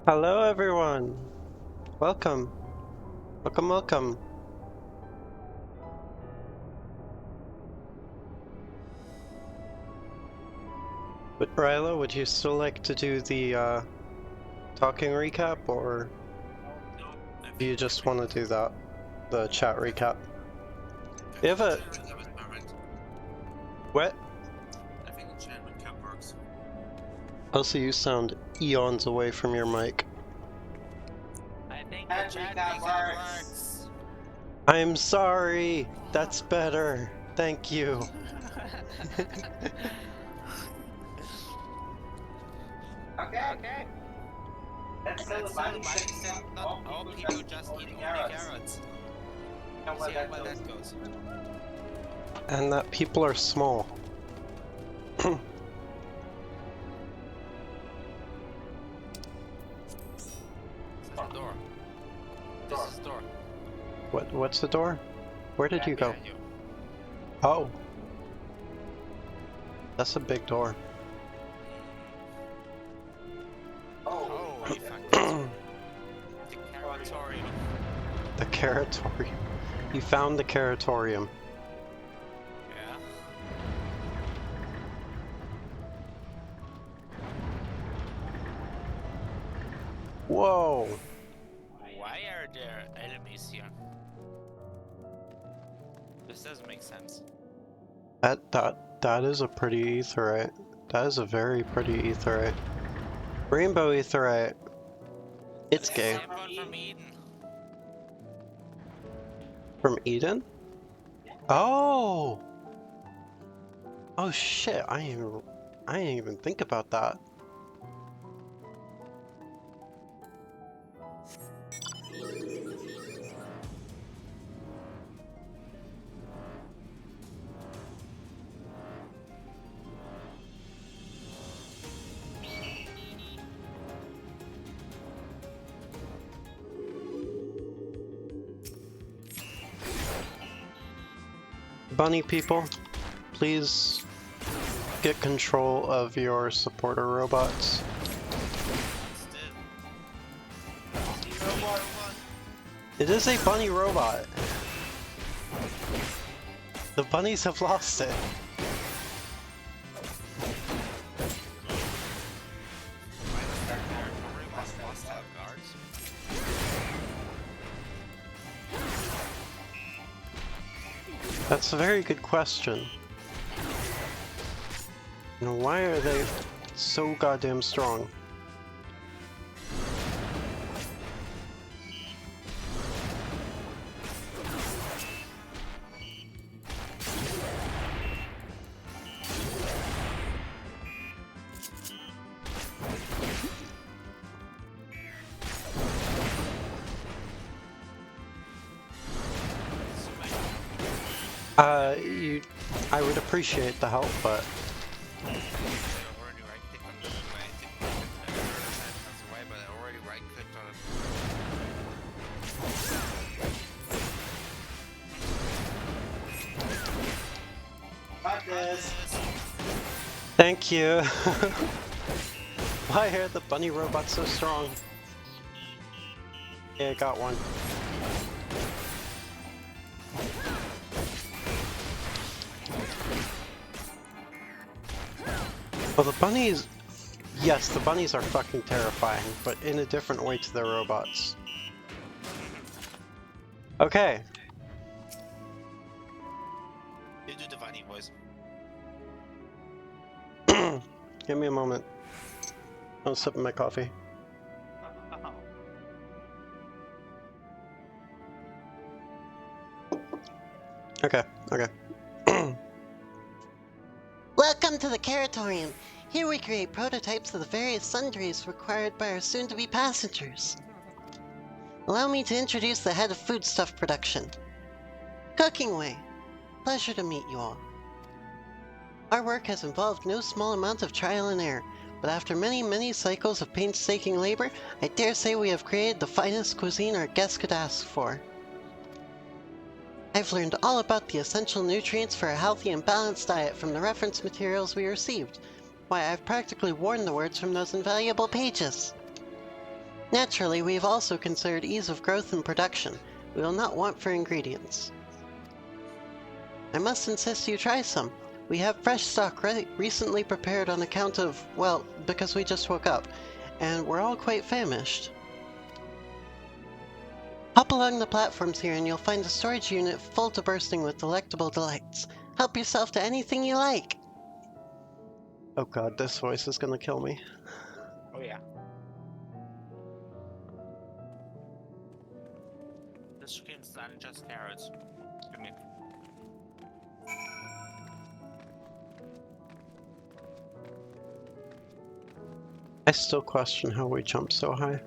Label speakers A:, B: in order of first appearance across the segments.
A: Hello everyone! Welcome! Welcome, welcome! But Ryla, would you still like to do the talking recap, or do you just want to do that? The chat recap? You have a... What?
B: I think the chat recap works.
A: Also, you sound eons away from your mic.
B: I think the chat recap works.
A: I'm sorry! That's better! Thank you!
B: Okay. Let's say the bunny said not all people just eat only carrots. See how well that goes.
A: And that people are small.
B: This is the door. This is the door.
A: What's the door? Where did you go?
B: Behind you.
A: Oh. That's a big door.
B: Holy fuck, that's the carrotorium.
A: The Caratorium. You found the Caratorium.
B: Yeah.
A: Whoa!
B: Why are there enemies here? This doesn't make sense.
A: That is a pretty aetherite. That is a very pretty aetherite. Rainbow aetherite. It's gay.
B: Same one from Eden.
A: From Eden? Oh! Oh shit, I didn't even think about that. Bunny people, please get control of your supporter robots. It is a bunny robot. The bunnies have lost it. That's a very good question. And why are they so goddamn strong? I would appreciate the help, but... Thank you! Why are the bunny robots so strong? Yeah, I got one. Well, the bunnies... Yes, the bunnies are fucking terrifying, but in a different way to their robots. Okay.
B: You do the bunny voice.
A: Give me a moment. I'll sip my coffee. Okay, okay.
C: Welcome to the Caratorium. Here we create prototypes of the various sundries required by our soon-to-be passengers. Allow me to introduce the head of foodstuff production. Cooking Way. Pleasure to meet you all. Our work has involved no small amount of trial and error, but after many cycles of painstaking labor, I dare say we have created the finest cuisine our guests could ask for. I've learned all about the essential nutrients for a healthy and balanced diet from the reference materials we received. Why, I've practically worn the words from those invaluable pages. Naturally, we have also considered ease of growth and production. We will not want for ingredients. I must insist you try some. We have fresh stock recently prepared on account of, well, because we just woke up, and we're all quite famished. Hop along the platforms here and you'll find a storage unit full to bursting with delectable delights. Help yourself to anything you like.
A: Oh god, this voice is gonna kill me.
B: Oh yeah. This screams not just carrots. I mean,
A: I still question how we jumped so high.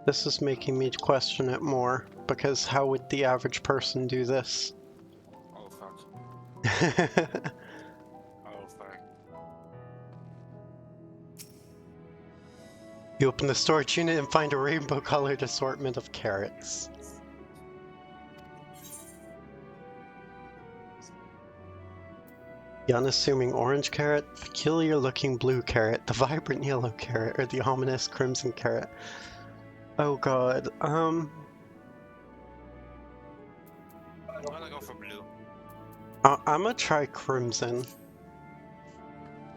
A: This is making me question it more, because how would the average person do this?
B: oh fuck. Oh fuck.
A: You open the storage unit and find a rainbow-colored assortment of carrots. The unassuming orange carrot, peculiar-looking blue carrot, the vibrant yellow carrot, or the ominous crimson carrot. Oh god,
B: I'm gonna go for blue.
A: I'm gonna try crimson.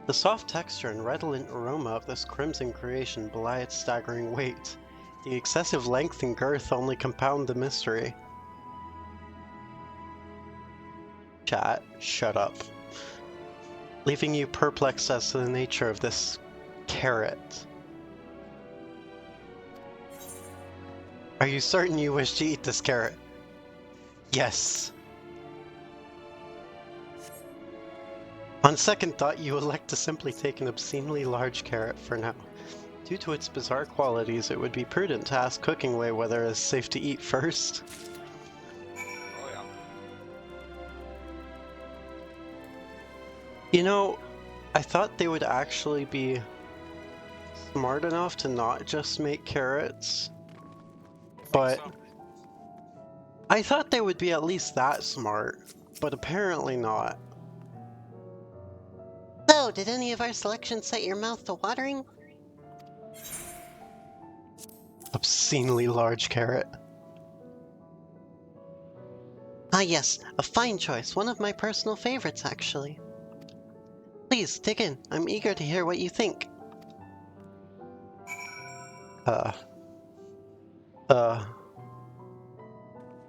A: The soft texture and redolent aroma of this crimson creation belie its staggering weight. The excessive length and girth only compound the mystery. Chat, shut up. Leaving you perplexed as to the nature of this carrot. Are you certain you wish to eat this carrot? Yes. On second thought, you elect to simply take an obscenely large carrot for now. Due to its bizarre qualities, it would be prudent to ask Cookingway whether it is safe to eat first.
B: Oh yeah.
A: You know, I thought they would actually be smart enough to not just make carrots, but
B: So,
A: I thought they would be at least that smart, but apparently not.
C: So, did any of our selections set your mouth to watering?
A: Obscenely large carrot.
C: Ah yes, a fine choice, one of my personal favorites actually. Please, dig in, I'm eager to hear what you think.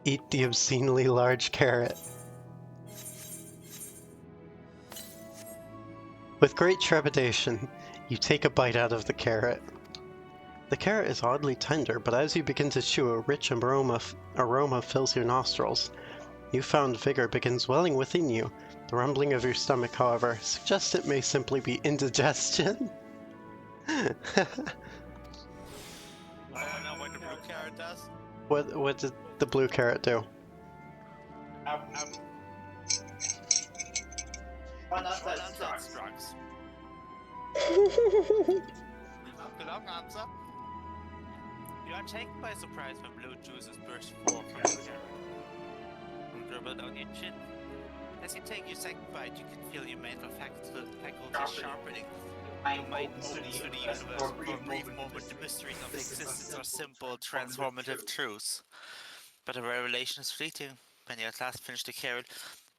A: Eat the obscenely large carrot. With great trepidation, you take a bite out of the carrot. The carrot is oddly tender, but as you begin to chew, a rich aroma fills your nostrils. Newfound vigor begins welling within you. The rumbling of your stomach, however, suggests it may simply be indigestion.
B: I don't know what the blue carrot does.
A: What did the blue carrot do?
B: One of those drugs. The long answer. You are taken by surprise when blue juices burst forth from the carrot. And dribble down your chin. As you take your second bite, you can feel your mental faculties sharpening. You might only to the universe for a brief moment the mysteries of existence are simple, transformative truths. But the revelation is fleeting. When you at last finish the carrot,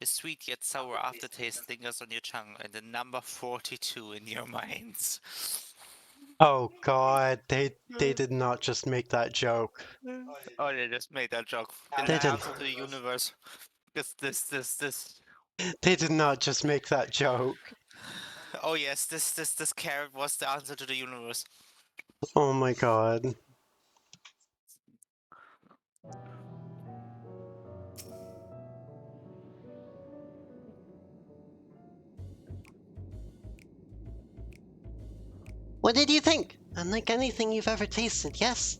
B: a sweet yet sour aftertaste lingers on your tongue and the number 42 in your minds.
A: Oh god, they did not just make that joke.
B: Oh, they just made that joke.
A: They
B: The
A: did.
B: answer to the universe. This.
A: They did not just make that joke.
B: Oh yes, this carrot was the answer to the universe.
A: Oh my god.
C: What did you think? Unlike anything you've ever tasted, yes?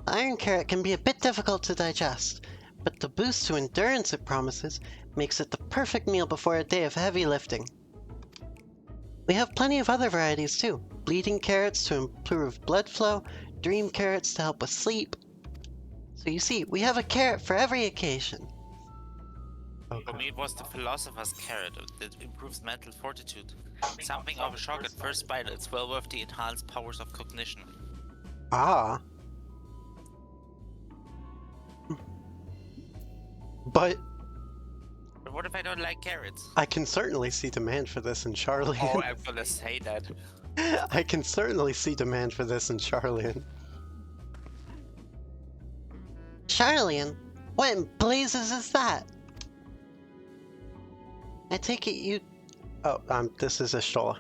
C: The iron carrot can be a bit difficult to digest, but the boost to endurance it promises makes it the perfect meal before a day of heavy lifting. We have plenty of other varieties too. Bleeding carrots to improve blood flow, dream carrots to help with sleep. So you see, we have a carrot for every occasion.
B: For me, it was the philosopher's carrot that improves mental fortitude. Something of a shock at first bite, it's well worth the enhanced powers of cognition.
A: Ah. But
B: what if I don't like carrots?
A: I can certainly see demand for this in Charlian.
B: Oh, I'm gonna say that.
A: I can certainly see demand for this in Charlian.
C: Charlian? What in blazes is that? I take it you...
A: Oh, this is Ishtola.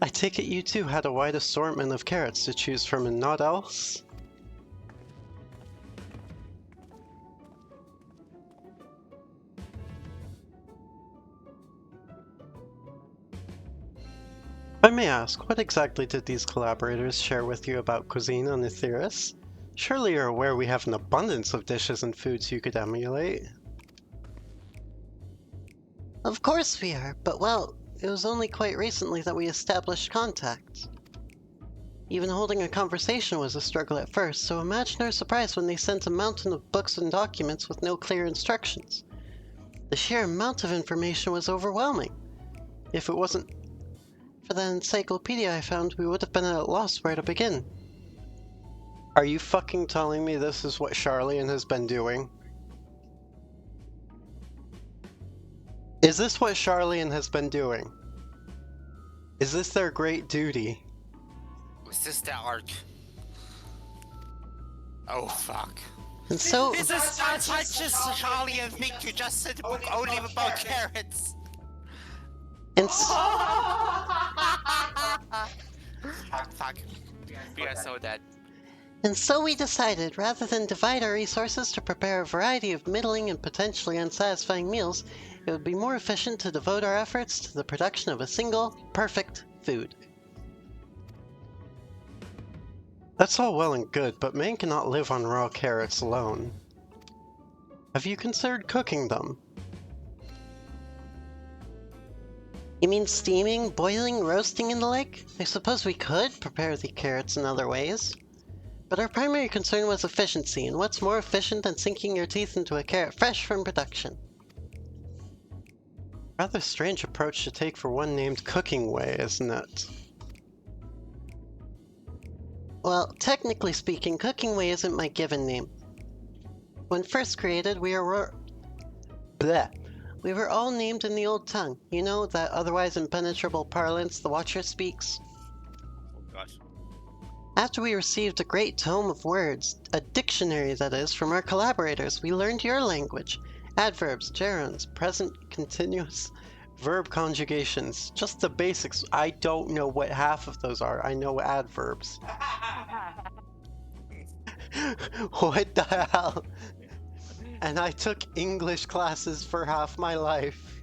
A: I take it you too had a wide assortment of carrots to choose from and not else? I may ask, what exactly did these collaborators share with you about cuisine on Etheirys? Surely you're aware we have an abundance of dishes and foods you could emulate.
C: Of course we are, but well, it was only quite recently that we established contact. Even holding a conversation was a struggle at first, so imagine our surprise when they sent a mountain of books and documents with no clear instructions. The sheer amount of information was overwhelming. If it wasn't for the encyclopedia I found, we would have been at a loss where to begin.
A: Are you fucking telling me this is what Charlian has been doing? Is this what Charlian has been doing? Is this their great duty?
B: Is this their arc? Oh fuck.
C: And so...
B: This is not such a Charlie and think you just said a book only about carrots.
C: And
B: Fuck. We are so dead.
C: And so we decided, rather than divide our resources to prepare a variety of middling and potentially unsatisfying meals, it would be more efficient to devote our efforts to the production of a single, perfect food.
A: That's all well and good, but man cannot live on raw carrots alone. Have you considered cooking them?
C: You mean steaming, boiling, roasting, and the like? I suppose we could prepare the carrots in other ways. But our primary concern was efficiency, and what's more efficient than sinking your teeth into a carrot fresh from production?
A: Rather strange approach to take for one named Cooking Way, isn't it?
C: Well, technically speaking, Cooking Way isn't my given name. When first created, we were all named in the old tongue. You know, that otherwise impenetrable parlance the Watcher speaks?
B: Oh gosh.
C: After we received a great tome of words, a dictionary that is, from our collaborators, we learned your language. Adverbs, gerunds, present continuous, verb conjugations. Just the basics. I don't know what half of those are. I know adverbs. What the hell? And I took English classes for half my life.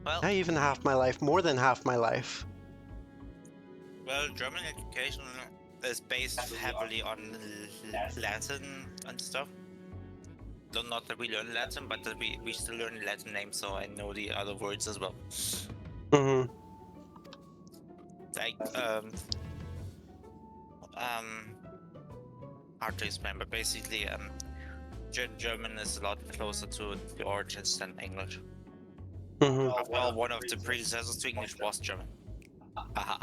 B: Well,
A: Not even half my life, more than half my life.
B: well, German education is based heavily on Latin and stuff. Though not that we learn Latin, but that we still learn Latin names, so I know the other words as well.
A: Mm-hmm.
B: Like, hard to explain, but basically, German is a lot closer to the origins than English.
A: Mm-hmm.
B: Well, one of the predecessors to English was German. Haha.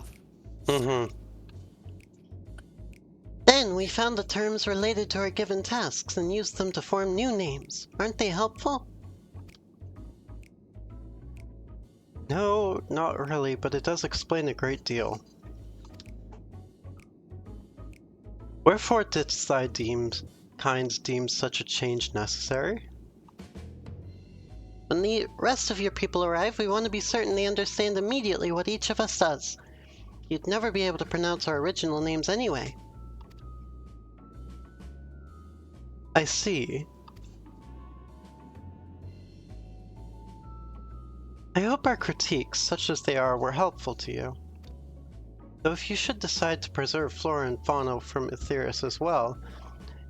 A: Mm-hmm.
C: Then we found the terms related to our given tasks and used them to form new names. Aren't they helpful?
A: No, not really, but it does explain a great deal. Wherefore didst thy kind deem such a change necessary?
C: When the rest of your people arrive, we want to be certain they understand immediately what each of us does. You'd never be able to pronounce our original names anyway.
A: I see. I hope our critiques, such as they are, were helpful to you. Though if you should decide to preserve flora and fauna from Etheirys as well,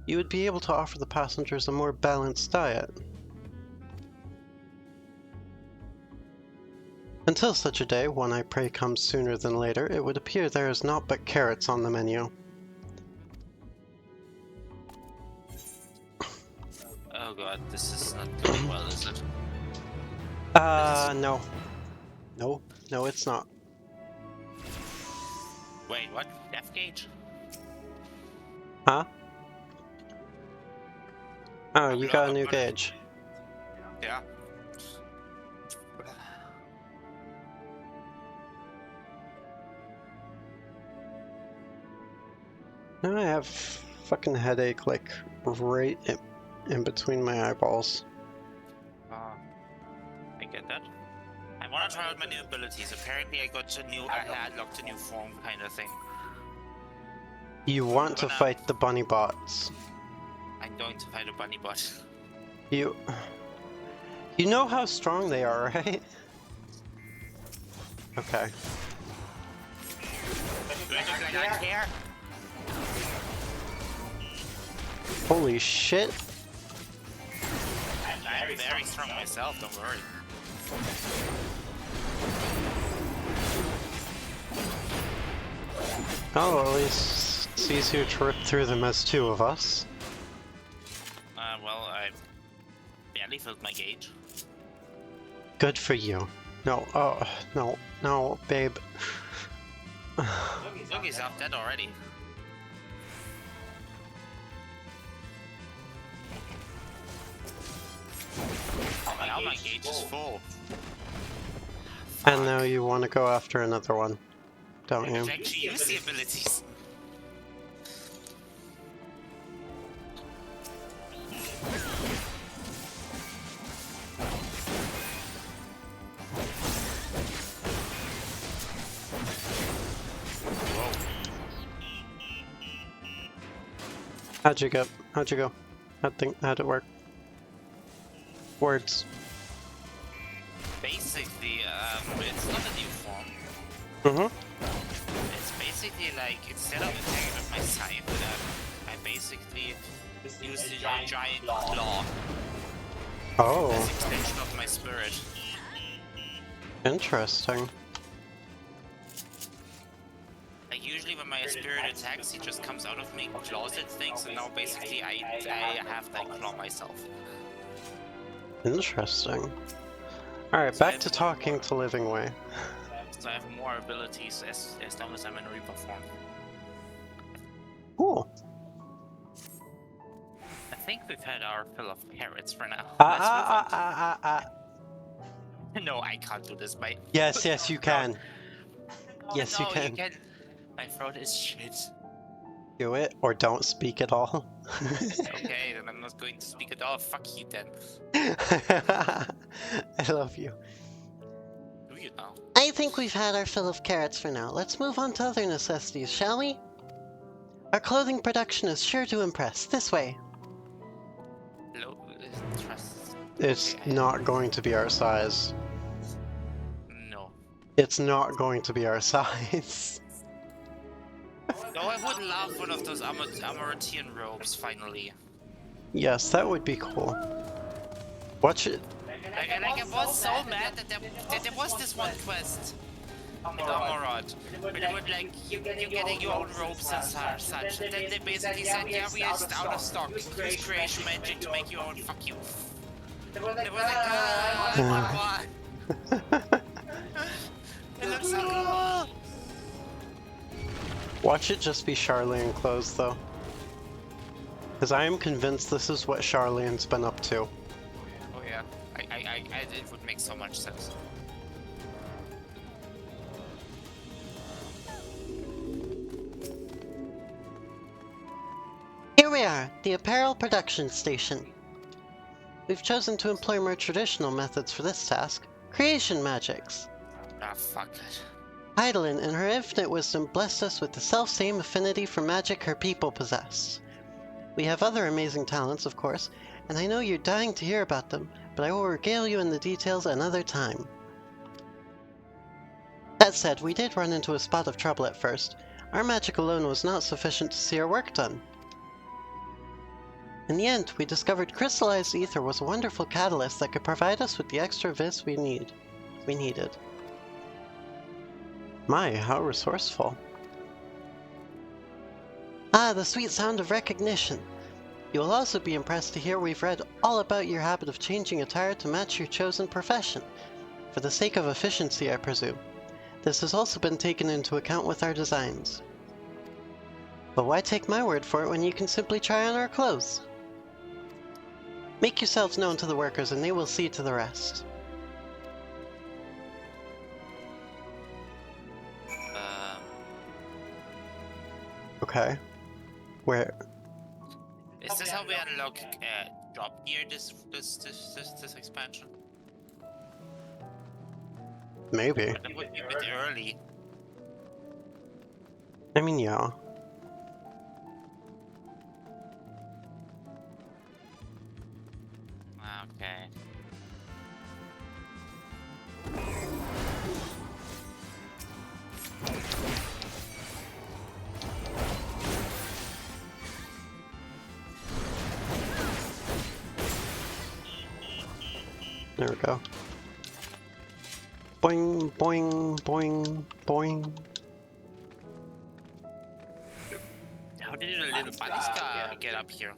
A: you would be able to offer the passengers a more balanced diet. Until such a day, one I pray comes sooner than later, it would appear there is naught but carrots on the menu.
B: Oh god, this is not going well, is it?
A: No. No, it's not.
B: Wait, what? Death gauge?
A: Huh? Oh,
B: I'm
A: you
B: not
A: got a
B: up
A: new
B: on it.
A: gauge.
B: Yeah.
A: Now I have fucking headache, like, right in between my eyeballs.
B: I get that. I wanna try out my new abilities. Apparently I unlocked a new form kind of thing.
A: You want to
B: Gonna-
A: fight the bunny bots.
B: I'm going to fight a bunny bot.
A: You know how strong they are, right? Okay.
B: Do I look like I care?
A: Holy shit.
B: I'm very strong myself, don't worry.
A: Oh, at least it's easier to rip through them as two of us.
B: Well, I barely filled my gauge.
A: Good for you. No, oh, no, babe.
B: Look, he's half dead already. Now my gauge is full.
A: And now you want to go after another one, don't
B: I
A: you?
B: can actually use the abilities.
A: How'd you go? How'd it work? Words.
B: Basically, it's not a new form.
A: Mm-hmm.
B: It's basically like, instead of attacking with my scythe, I basically use the giant claw
A: Oh,
B: as extension of my spirit.
A: interesting.
B: Like usually when my spirit attacks, he just comes out of me, claws at things, and now basically I have that claw myself.
A: Interesting. Alright, back to talking to Living Way.
B: So I have more abilities as long as I'm in Reaper form.
A: Cool.
B: I think we've had our fill of carrots for now. No, I can't do this, mate.
A: Yes, you can. Yes,
B: no,
A: you can.
B: My throat is shit.
A: Do it, or don't speak at all.
B: Okay, then I'm not going to speak at all. Fuck you then.
A: I love you.
B: Do you now?
C: I think we've had our fill of carrots for now. Let's move on to other necessities, shall we? Our clothing production is sure to impress. This way.
B: Low trust.
A: It's
B: Okay,
A: not going to be our size.
B: No.
A: It's not going to be our size.
B: Though I would love one of those Amoritian robes, finally.
A: Yes, that would be cool. Watch it.
B: Like I was so mad that there was this one quest in Amorod, where they would like, you're getting your own robes and such, and then they basically said, yeah, we are just out of stock, use creation magic to make your own, fuck you. They were like, oh my god. It looks so cool!
A: Watch it just be Charlene clothes, though. Because I am convinced this is what Charlene's been up to.
B: Oh yeah, it would make so much sense.
C: Here we are, the apparel production station. We've chosen to employ more traditional methods for this task, creation magics.
B: Ah, fuck it.
C: Heidelin, in her infinite wisdom, blessed us with the self-same affinity for magic her people possess. We have other amazing talents, of course, and I know you're dying to hear about them, but I will regale you in the details another time. That said, we did run into a spot of trouble at first. Our magic alone was not sufficient to see our work done. In the end, we discovered crystallized ether was a wonderful catalyst that could provide us with the extra vis we needed.
A: My, how resourceful.
C: Ah, the sweet sound of recognition. You will also be impressed to hear we've read all about your habit of changing attire to match your chosen profession. For the sake of efficiency, I presume. This has also been taken into account with our designs. But why take my word for it when you can simply try on our clothes? Make yourselves known to the workers and they will see to the rest. Okay. Where?
B: Is this how we unlock drop gear this expansion?
A: Maybe.
B: That would be a bit early.
A: I mean, yeah.
B: Okay.
A: There we go. Boing, boing, boing, boing.
B: How did the little bunnies get up here?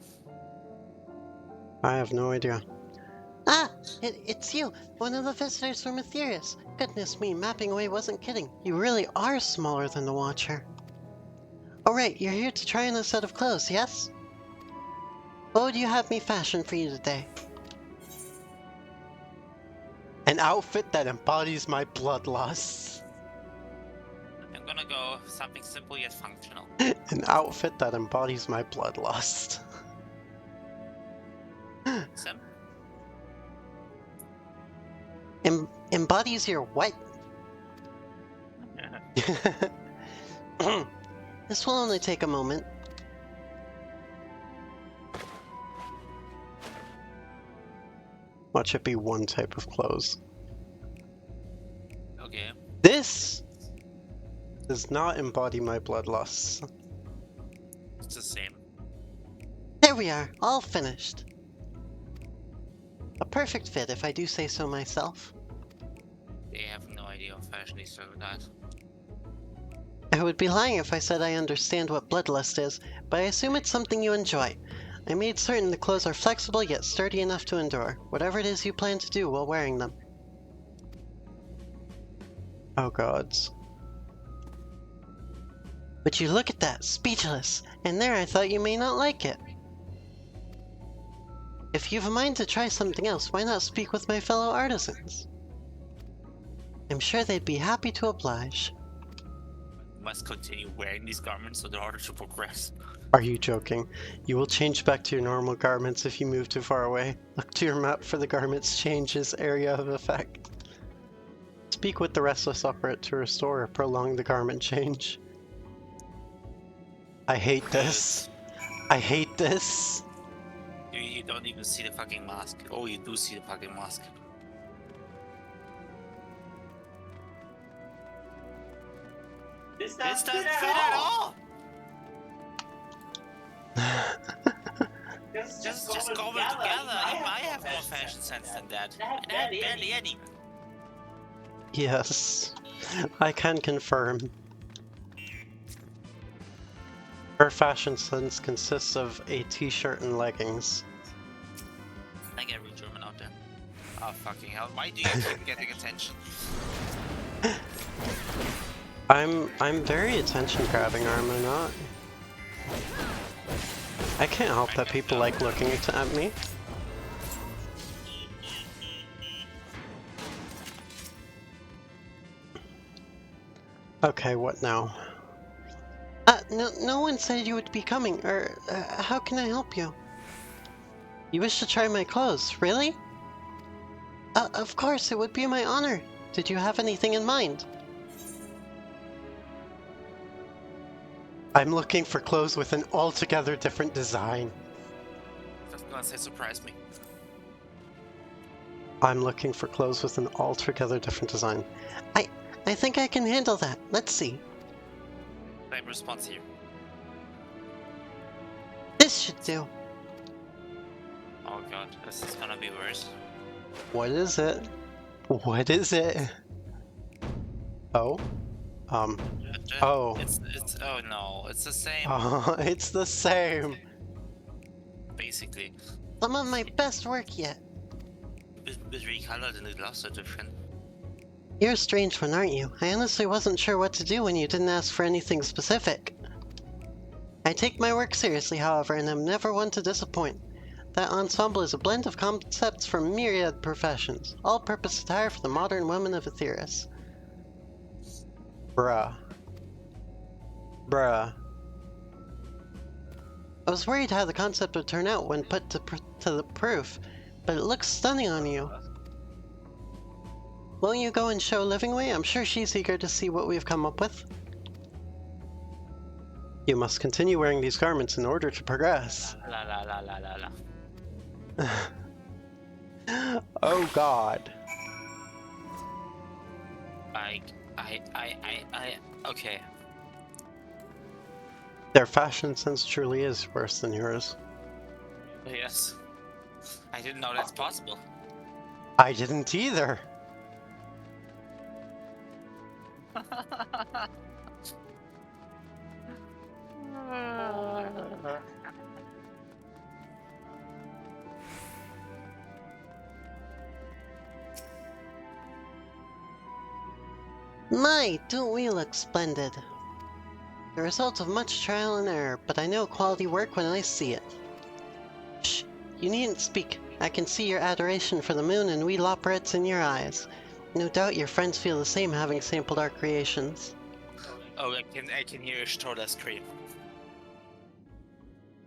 A: I have no idea.
C: Ah! It's you! One of the visitors from Aetherius! Goodness me, mapping away wasn't kidding. You really are smaller than the Watcher. Oh right, you're here to try on a set of clothes, yes? What would you have me fashion for you today?
A: An outfit that embodies my bloodlust.
B: I'm gonna go something simple yet functional.
A: An outfit that embodies my bloodlust.
B: Sim?
C: Embodies your what? This will only take a moment.
A: Watch it be one type of clothes.
B: Okay.
A: This does not embody my bloodlust.
B: It's the same.
C: There we are, all finished. A perfect fit, if I do say so myself.
B: They have no idea of fashion, they serve that.
C: I would be lying if I said I understand what bloodlust is, but I assume it's something you enjoy. I made certain the clothes are flexible yet sturdy enough to endure, whatever it is you plan to do while wearing them.
A: Oh gods.
C: Would you look at that, speechless, and there I thought you may not like it. If you've a mind to try something else, why not speak with my fellow artisans? I'm sure they'd be happy to oblige.
B: Must continue wearing these garments in order to progress.
A: Are you joking? You will change back to your normal garments if you move too far away. Look to your map for the garments changes area of effect. Speak with the restless operate to restore or prolong the garment change. I hate this. I hate this.
B: You don't even see the fucking mask. Oh, you do see the fucking mask. This doesn't fit at all! Just go together. I have more fashion sense than that. And I have barely any.
A: Yes, I can confirm. Her fashion sense consists of a t-shirt and leggings.
B: I get real German out there. Oh fucking hell, why do you keep getting attention?
A: I'm very attention grabbing, am I not? I can't help that people like looking at me. Okay, what now?
C: No one said you would be coming, or how can I help you? You wish to try my clothes, really? Of course, it would be my honor. Did you have anything in mind?
A: I'm looking for clothes with an altogether different design.
B: Just gonna say surprise me.
A: I'm looking for clothes with an altogether different design.
C: I think I can handle that. Let's see.
B: Same response here.
C: This should do.
B: Oh god, this is gonna be worse.
A: What is it? What is it? Oh? Oh.
B: It's oh no, it's the same.
A: Oh, it's the same.
B: basically.
C: Some of my best work yet.
B: Bit recolored and the gloves are different.
C: You're a strange one, aren't you? I honestly wasn't sure what to do when you didn't ask for anything specific. I take my work seriously, however, and am never one to disappoint. That ensemble is a blend of concepts from myriad professions, all-purpose attire for the modern woman of Aetheris.
A: Bruh. Bruh.
C: I was worried how the concept would turn out when put to the proof, but it looks stunning on you. Won't you go and show Livingway? I'm sure she's eager to see what we've come up with.
A: You must continue wearing these garments in order to progress.
B: La la la la la la.
A: Oh god.
B: Okay.
A: Their fashion sense truly is worse than yours.
B: Yes. I didn't know that's possible.
A: I didn't either.
C: My, don't we look splendid? The result of much trial and error, but I know quality work when I see it. Shh, you needn't speak. I can see your adoration for the moon and wee loporrits in your eyes. No doubt your friends feel the same having sampled our creations.
B: Oh, I can hear Ishtola scream.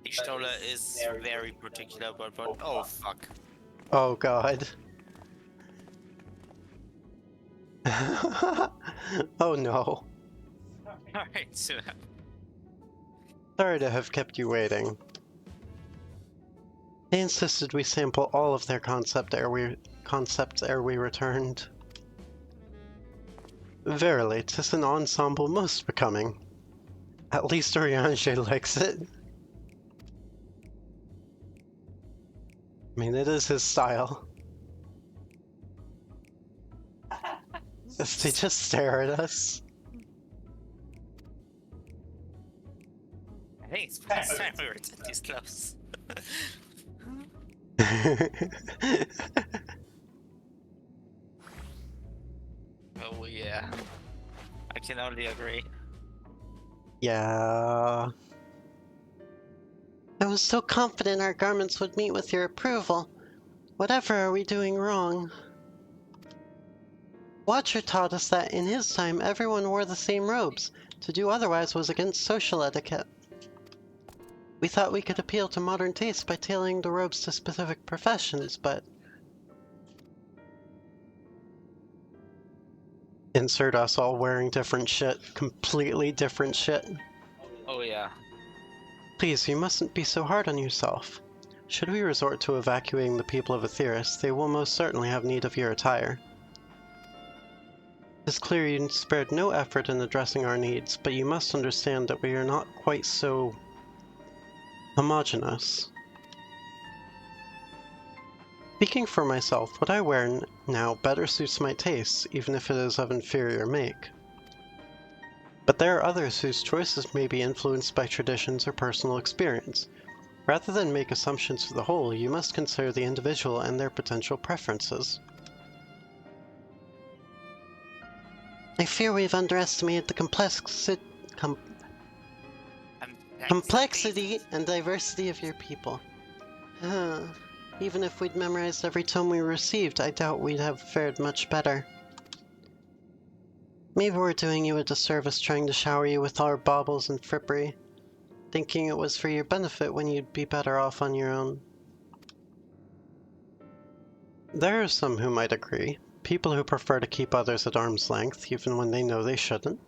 B: Ishtola is very particular about what. Oh fuck.
A: Oh god. Oh no.
B: Alright, so.
A: Sorry to have kept you waiting. They insisted we sample all of their concepts ere we returned. Verily, 'tis an ensemble most becoming. At least Oriange likes it. I mean, it is his style. As they just stare at us.
B: I think it's past time we were this close. Oh yeah. I can only agree.
A: Yeah.
C: I was so confident our garments would meet with your approval. Whatever are we doing wrong? Watcher taught us that in his time everyone wore the same robes. To do otherwise was against social etiquette. We thought we could appeal to modern taste by tailoring the robes to specific professions, but...
A: Insert us all wearing different shit. Completely different shit.
B: Oh yeah.
A: Please, you mustn't be so hard on yourself. Should we resort to evacuating the people of Aetheris, they will most certainly have need of your attire. It's clear you spared no effort in addressing our needs, but you must understand that we are not quite so... homogeneous. Speaking for myself, what I wear now better suits my tastes, even if it is of inferior make. But there are others whose choices may be influenced by traditions or personal experience. Rather than make assumptions for the whole, you must consider the individual and their potential preferences.
C: I fear we've underestimated the complexity and diversity of your people. Even if we'd memorized every tome we received, I doubt we'd have fared much better. Maybe we're doing you a disservice trying to shower you with our baubles and frippery, thinking it was for your benefit when you'd be better off on your own.
A: There are some who might agree. People who prefer to keep others at arm's length, even when they know they shouldn't.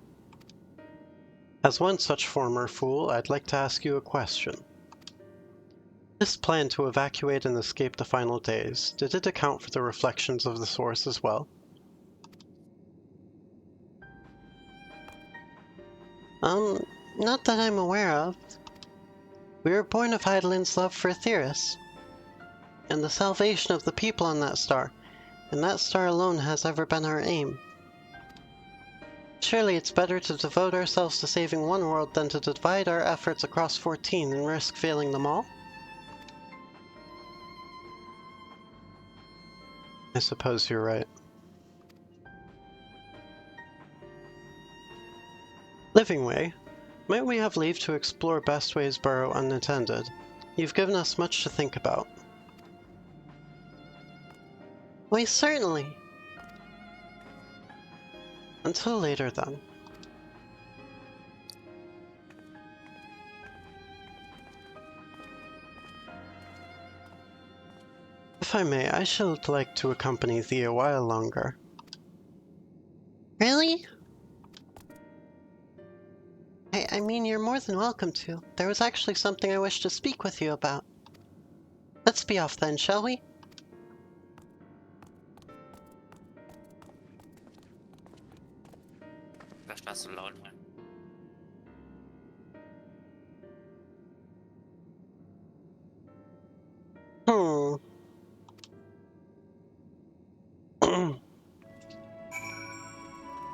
A: As one such former fool, I'd like to ask you a question. This plan to evacuate and escape the final days, did it account for the reflections of the source as well?
C: Not that I'm aware of. We were born of Hydaelyn's love for Aetheris, and the salvation of the people on that star, and that star alone has ever been our aim. Surely it's better to devote ourselves to saving one world than to divide our efforts across 14 and risk failing them all?
A: I suppose you're right. Living Way, might we have leave to explore Bestway's burrow unattended? You've given us much to think about.
C: Why, certainly.
A: Until later, then. If I may, I should like to accompany thee a while longer.
C: Really? I mean, you're more than welcome to. There was actually something I wish to speak with you about. Let's be off then, shall we?
B: Left us alone here.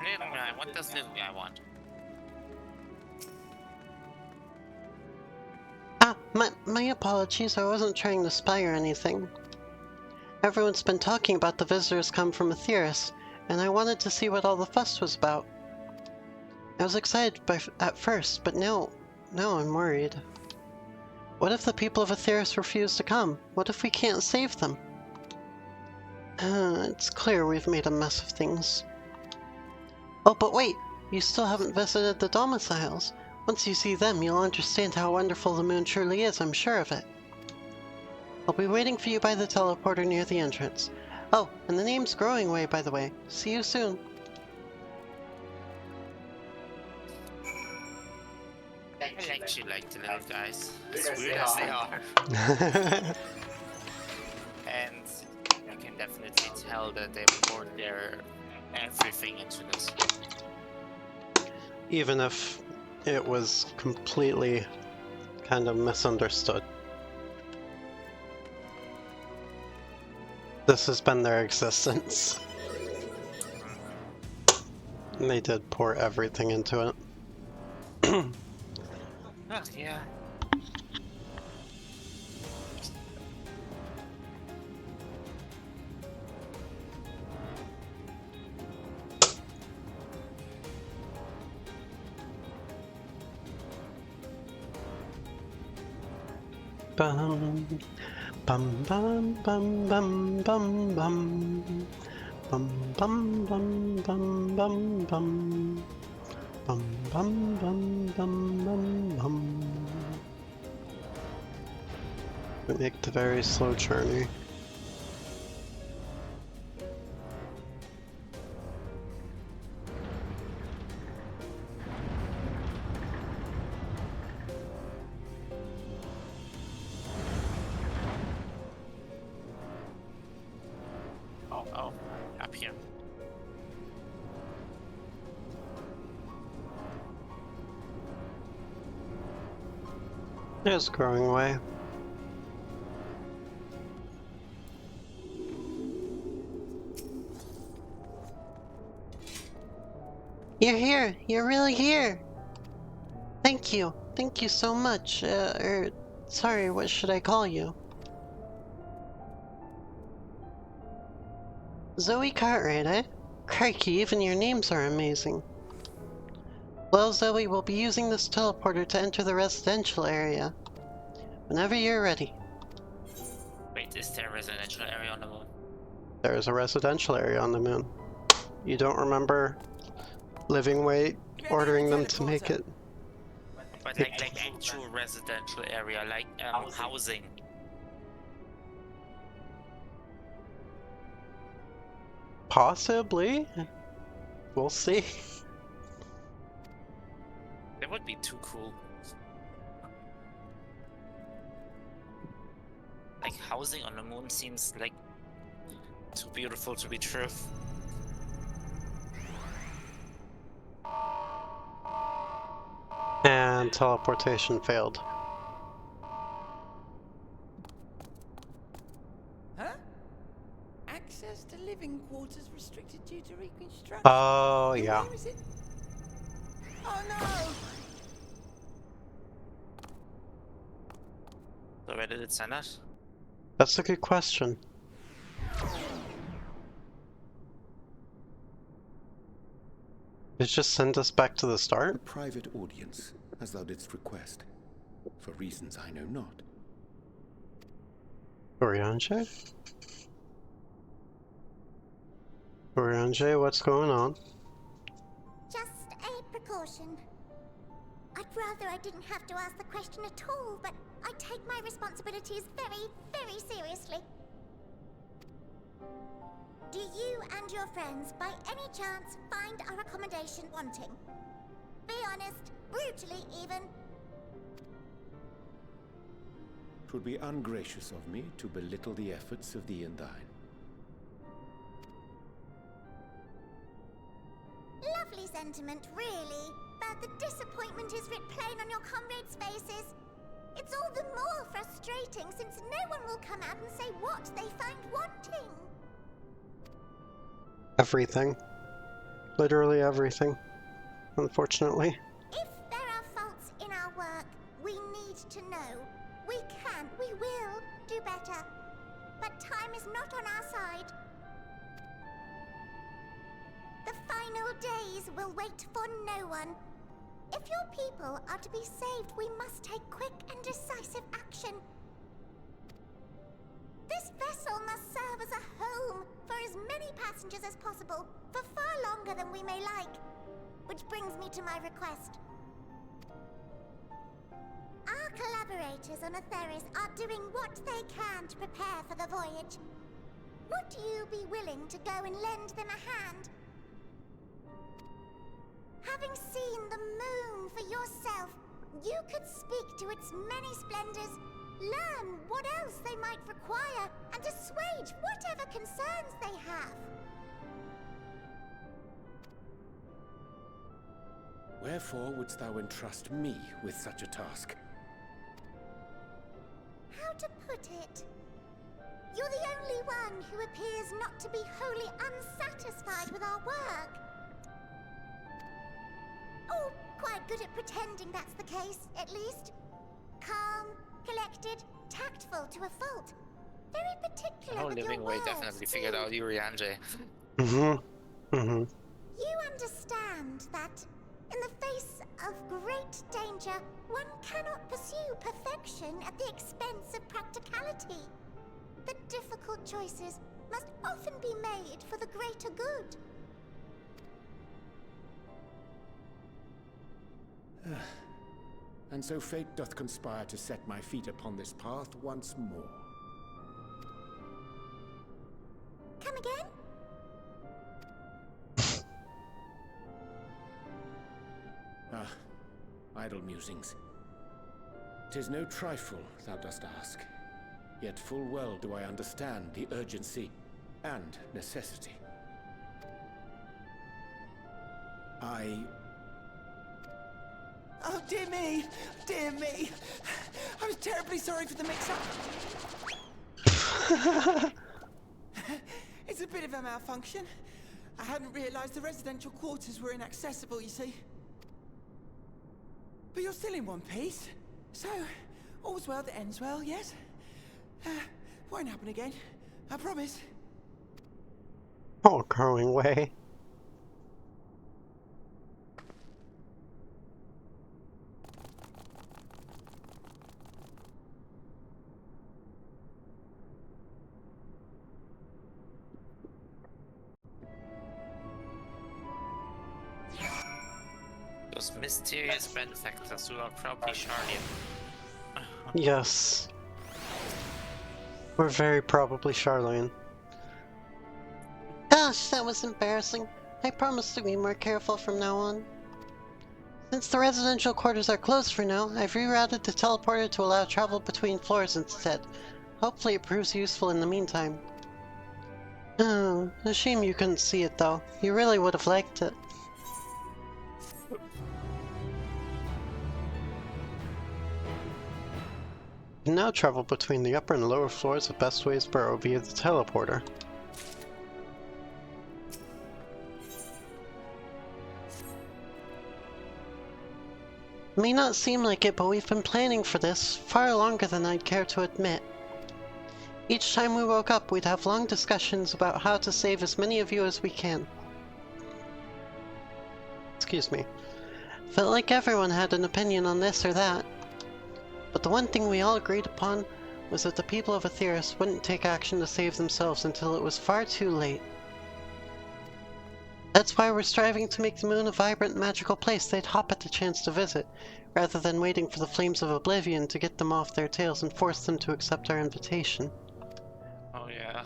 B: Little guy, what does little guy want?
C: My apologies, I wasn't trying to spy or anything. Everyone's been talking about the visitors come from Aetheris, and I wanted to see what all the fuss was about. I was excited at first, but now I'm worried. What if the people of Aetheris refuse to come? What if we can't save them? It's clear we've made a mess of things. Oh, but wait! You still haven't visited the domiciles. Once you see them, you'll understand how wonderful the moon truly is, I'm sure of it. I'll be waiting for you by the teleporter near the entrance. Oh, and the name's Growing Way, by the way. See you soon.
B: I actually like the little guys, as weird as they are. And you can definitely tell that they poured their everything into this.
A: Even if it was completely kind of misunderstood. This has been their existence. And they did pour everything into it.
B: Oh, yeah.
A: Bum bum bum bum bum bum bum bum bum bum bum bum bum bum bum bum bum bum bum. We make the very slow journey.
B: Oh, up here.
A: There's Growing Way.
C: You're here! You're really here! Thank you! Thank you so much. Sorry, what should I call you? Zoe Cartwright, eh? Crikey, even your names are amazing. Well, Zoe, we'll be using this teleporter to enter the residential area. Whenever you're ready.
B: Wait, is there a residential area on the moon?
A: There is a residential area on the moon. You don't remember Living Way ordering them to make it?
B: But like actual residential area, like housing.
A: Possibly. We'll see.
B: That would be too cool. Like housing on the moon seems like too beautiful to be true.
A: And teleportation failed.
D: Huh? Access to living quarters restricted due to reconstruction.
A: Oh, yeah.
D: Where is it? Oh no!
B: So where did it send us?
A: That's a good question. It just sent us back to the
E: A
A: start?
E: private audience, as thou didst request, for reasons I know not.
A: Oriange? Oriange, what's going on?
F: Just a precaution. I'd rather I didn't have to ask the question at all, but I take my responsibilities very, very seriously. Do you and your friends, by any chance, find our accommodation wanting? Be honest, brutally even.
E: 'Twould be ungracious of me to belittle the efforts of thee and thine.
F: Lovely sentiment, really. But the disappointment is writ plain on your comrades' faces. It's all the more frustrating since no one will come out and say what they find wanting.
A: Everything. Literally everything. Unfortunately.
F: If there are faults in our work, we need to know. We can, we will do better. But time is not on our side. The final days will wait for no one. If your people are to be saved, we must take quick and decisive action. This vessel must serve as a home for as many passengers as possible, for far longer than we may like. Which brings me to my request. Our collaborators on Atheris are doing what they can to prepare for the voyage. Would you be willing to go and lend them a hand? Having seen the moon for yourself, you could speak to its many splendors, learn what else they might require, and assuage whatever concerns they have.
E: Wherefore wouldst thou entrust me with such a task?
F: How to put it? You're the only one who appears not to be wholly unsatisfied with our work. Oh, quite good at pretending that's the case, at least. Calm, collected, tactful to a fault. Very particular
B: No
F: with your
B: living way
F: words,
B: definitely figured
F: too.
B: out Uriange.
F: You understand that, in the face of great danger, one cannot pursue perfection at the expense of practicality. The difficult choices must often be made for the greater good.
E: And so fate doth conspire to set my feet upon this path once more.
F: Come again?
E: Idle musings. 'Tis no trifle thou dost ask, yet full well do I understand the urgency and necessity.
D: Oh, dear me! Dear me! I was terribly sorry for the mix-up. It's a bit of a malfunction. I hadn't realized the residential quarters were inaccessible, you see. But you're still in one piece. So, all's well that ends well, yes? Won't happen again. I promise.
A: Oh, growing way.
B: Those mysterious benefactors who are probably Charlian.
A: Yes. We're very probably Charlene.
C: Gosh, that was embarrassing. I promise to be more careful from now on. Since the residential quarters are closed for now, I've rerouted the teleporter to allow travel between floors instead. Hopefully it proves useful in the meantime. Oh, a shame you couldn't see it though. You really would have liked it.
A: You can now travel between the upper and lower floors of Bestways Burrow via the teleporter.
C: It may not seem like it, but we've been planning for this far longer than I'd care to admit. Each time we woke up, we'd have long discussions about how to save as many of you as we can. excuse me. Felt like everyone had an opinion on this or that. But the one thing we all agreed upon was that the people of Aetheris wouldn't take action to save themselves until it was far too late. That's why we're striving to make the moon a vibrant, magical place they'd hop at the chance to visit, rather than waiting for the flames of oblivion to get them off their tails and force them to accept our invitation.
B: Oh yeah.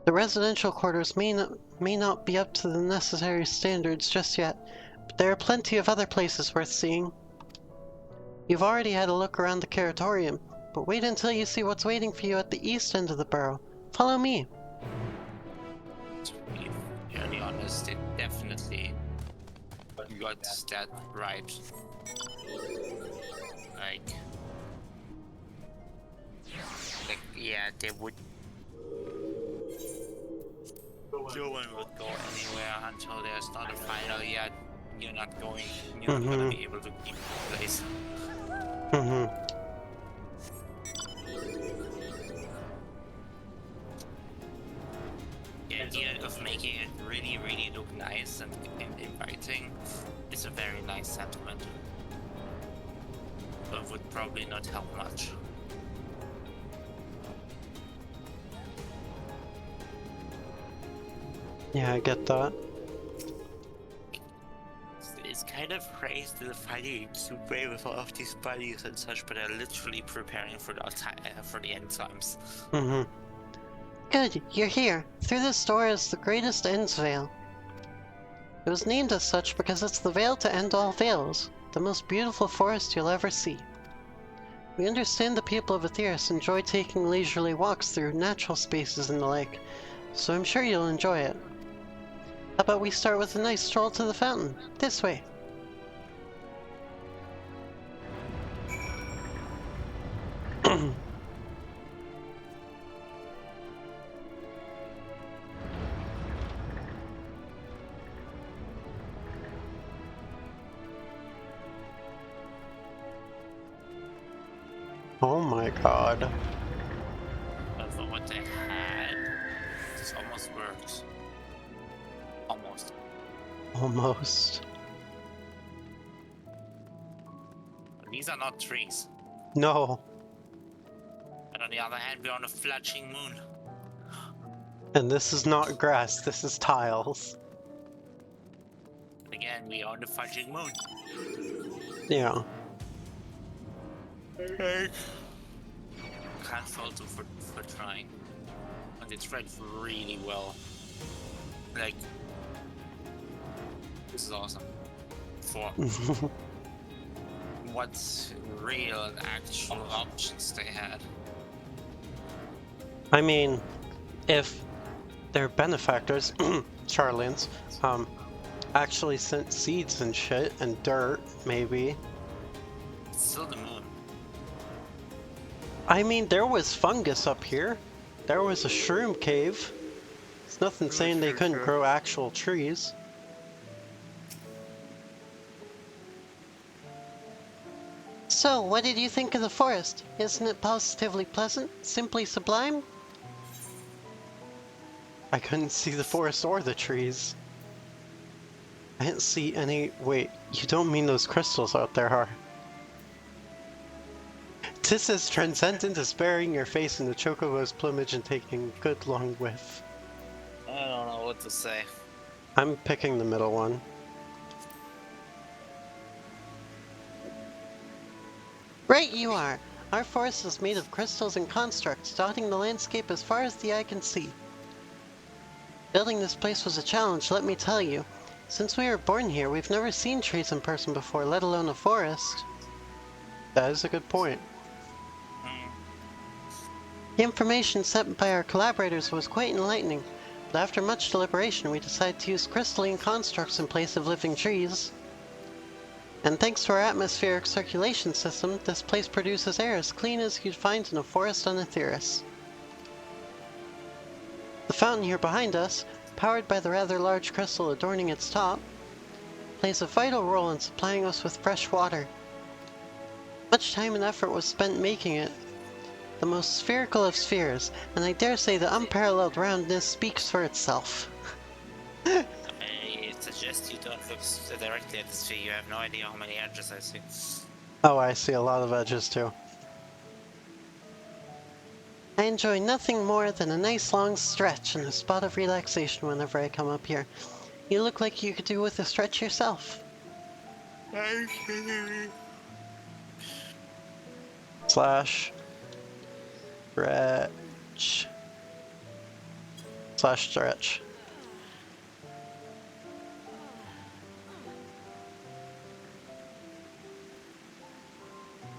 C: The residential quarters may not be up to the necessary standards just yet, but there are plenty of other places worth seeing. You've already had a look around the Curatorium, but wait until you see what's waiting for you at the east end of the borough. Follow me.
B: To be fairly honest, it definitely got that right. Like, yeah, they would. No one would go anywhere until there's not a final yet. You're not gonna be able to keep the place. The idea of making it really, really look nice and inviting is a very nice sentiment. But would probably not help much.
C: Yeah, I get that.
B: It's kind of raised to the fighting way with all of these buddies and such, but they're literally preparing for the end times.
C: Good, you're here. Through this door is the greatest End's Veil. It was named as such because it's the veil to end all veils, the most beautiful forest you'll ever see. We understand the people of Aetheris enjoy taking leisurely walks through natural spaces and the like, so I'm sure you'll enjoy it. How about we start with a nice stroll to the fountain? This way. Oh my god.
B: For what they had, this almost works. Almost.
C: Almost.
B: These are not trees.
C: No.
B: And on the other hand, we're on a fledgling moon.
C: And this is not grass, this is tiles.
B: And again, we are on the fudging moon.
C: Yeah.
B: Can't fault them for trying. And they tried really well. Like, this is awesome. For what real and actual options they had.
C: I mean, if their benefactors, Charlians, actually sent seeds and shit and dirt, maybe.
B: It's still the moon.
C: I mean, there was fungus up here. There was a shroom cave. There's nothing saying they couldn't grow actual trees. So, what did you think of the forest? Isn't it positively pleasant? Simply sublime? I couldn't see the forest or the trees. I didn't see any... Wait, you don't mean those crystals out there, are? This is transcendent as burying your face in the chocobo's plumage and taking a good long whiff.
B: I don't know what to say.
C: I'm picking the middle one. Right you are! Our forest is made of crystals and constructs, dotting the landscape as far as the eye can see. Building this place was a challenge, let me tell you. Since we were born here, we've never seen trees in person before, let alone a forest. That is a good point. The information sent by our collaborators was quite enlightening, but after much deliberation we decided to use crystalline constructs in place of living trees. And thanks to our atmospheric circulation system, this place produces air as clean as you'd find in a forest on Aetheris. The fountain here behind us, powered by the rather large crystal adorning its top, plays a vital role in supplying us with fresh water. Much time and effort was spent making it the most spherical of spheres, and I dare say the unparalleled roundness speaks for itself.
B: It's a suggest you don't look directly at the sphere. You have no idea how many edges I see.
A: Oh, I see a lot of edges too.
C: I enjoy nothing more than a nice long stretch and a spot of relaxation whenever I come up here. You look like you could do with a stretch yourself.
A: Slash. Stretch. Slash stretch.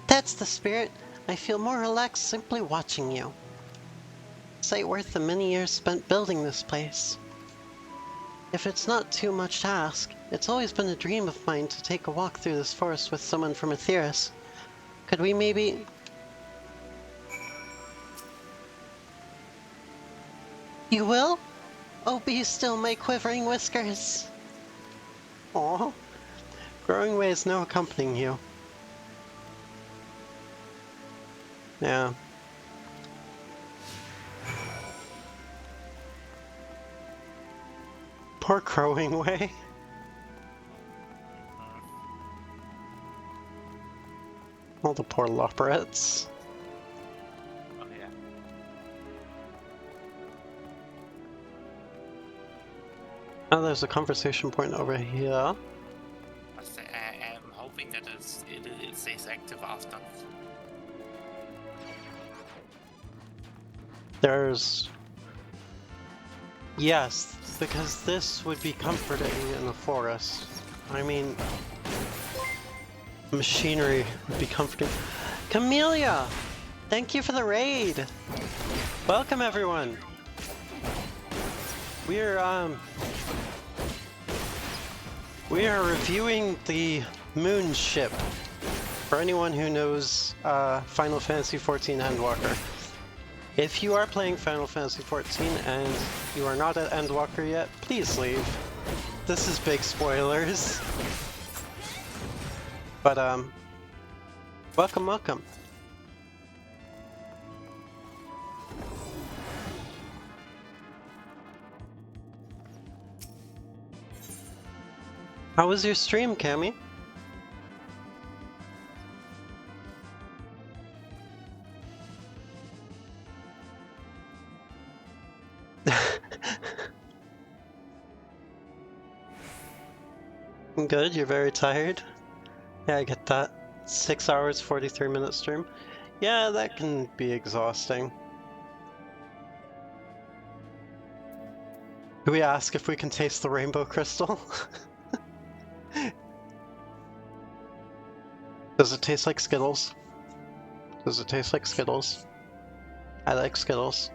C: That's the spirit. I feel more relaxed simply watching you. Sight worth the many years spent building this place. If it's not too much to ask, it's always been a dream of mine to take a walk through this forest with someone from Aetheris. Could we maybe... You will? Oh, be still, my quivering whiskers.
A: Aw. Growing Way is now accompanying you. Yeah. Poor Growing Way. All the poor loperettes.
B: Oh yeah.
A: Oh, there's a conversation point over here.
B: I'm hoping that it stays active after.
A: There's... Yes, because this would be comforting in the forest. I mean... Machinery would be comforting. Camellia! Thank you for the raid! Welcome everyone! We are reviewing the Moon ship. For anyone who knows Final Fantasy XIV Endwalker. If you are playing Final Fantasy XIV and you are not at Endwalker yet, please leave. This is big spoilers. But welcome, welcome. How was your stream, Cammy? Good, you're very tired. Yeah, I get that. 6 hours, 43-minute stream. Yeah, that can be exhausting. Do we ask if we can taste the rainbow crystal? Does it taste like Skittles? Does it taste like Skittles? I like Skittles.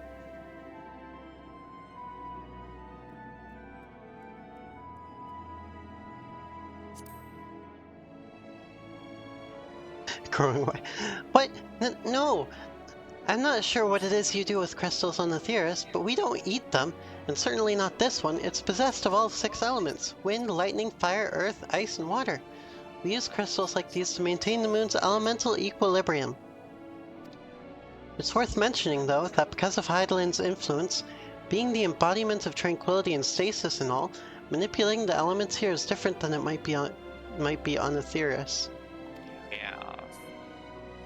A: Growing Way. What? No! I'm not sure what it is you do with crystals on Aetheris, but we don't eat them, and certainly not this one. It's possessed of all 6 elements: wind, lightning, fire, earth, ice, and water. We use crystals like these to maintain the moon's elemental equilibrium. It's worth mentioning, though, that because of Heidelin's influence, being the embodiment of tranquility and stasis and all, manipulating the elements here is different than it might be on Aetheris.
B: Yeah.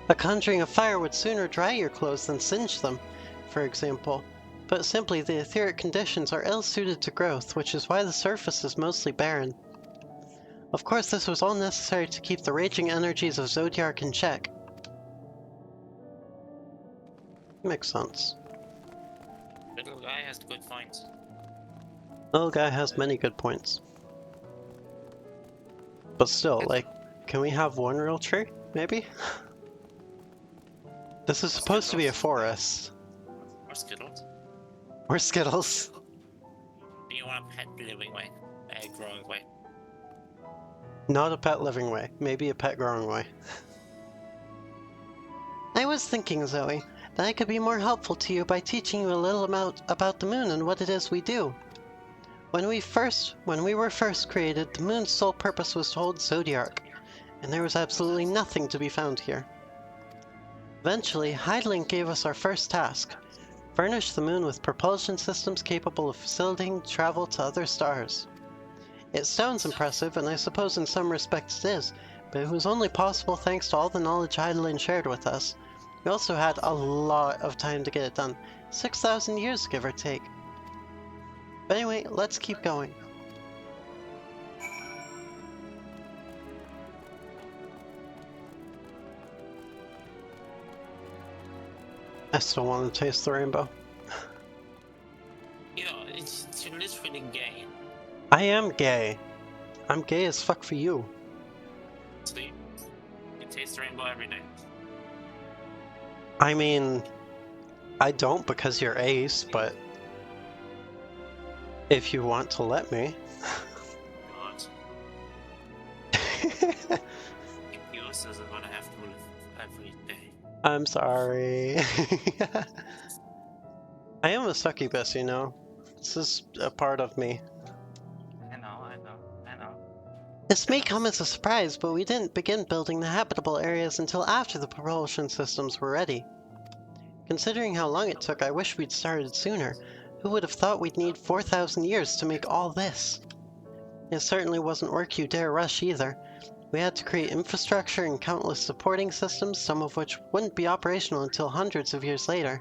A: A conjuring of fire would sooner dry your clothes than singe them, for example. But simply, the etheric conditions are ill-suited to growth, which is why the surface is mostly barren. Of course, this was all necessary to keep the raging energies of Zodiark in check. Makes sense.
B: Little guy has good points.
A: Little guy has many good points. But still, like, can we have one real tree? Maybe? This is supposed to be a forest.
B: Or Skittles.
A: Or Skittles.
B: Do you want a pet living way? A growing way?
A: Not a pet living way. Maybe a pet growing way.
C: I was thinking, Zoe, that I could be more helpful to you by teaching you a little about the moon and what it is we do. When we were first created, the moon's sole purpose was to hold Zodiark, and there was absolutely nothing to be found here. Eventually, Heidelin gave us our first task: furnish the moon with propulsion systems capable of facilitating travel to other stars. It sounds impressive, and I suppose in some respects it is, but it was only possible thanks to all the knowledge Heidelin shared with us. We also had a lot of time to get it done. 6,000 years, give or take. But anyway, let's keep going. I still want to taste the rainbow.
B: You know, it's literally gay.
A: I am gay. I'm gay as fuck for you.
B: See? You taste the rainbow every day.
A: I mean, I don't because you're ace, but if you want to let me.
B: God. Yours is what I have to live every day.
A: I'm sorry. I am a succubus, you know. This is a part of me.
B: I know.
C: This may come as a surprise, but we didn't begin building the habitable areas until after the propulsion systems were ready. Considering how long it took, I wish we'd started sooner. Who would have thought we'd need 4,000 years to make all this? It certainly wasn't work you dare rush either. We had to create infrastructure and countless supporting systems, some of which wouldn't be operational until hundreds of years later.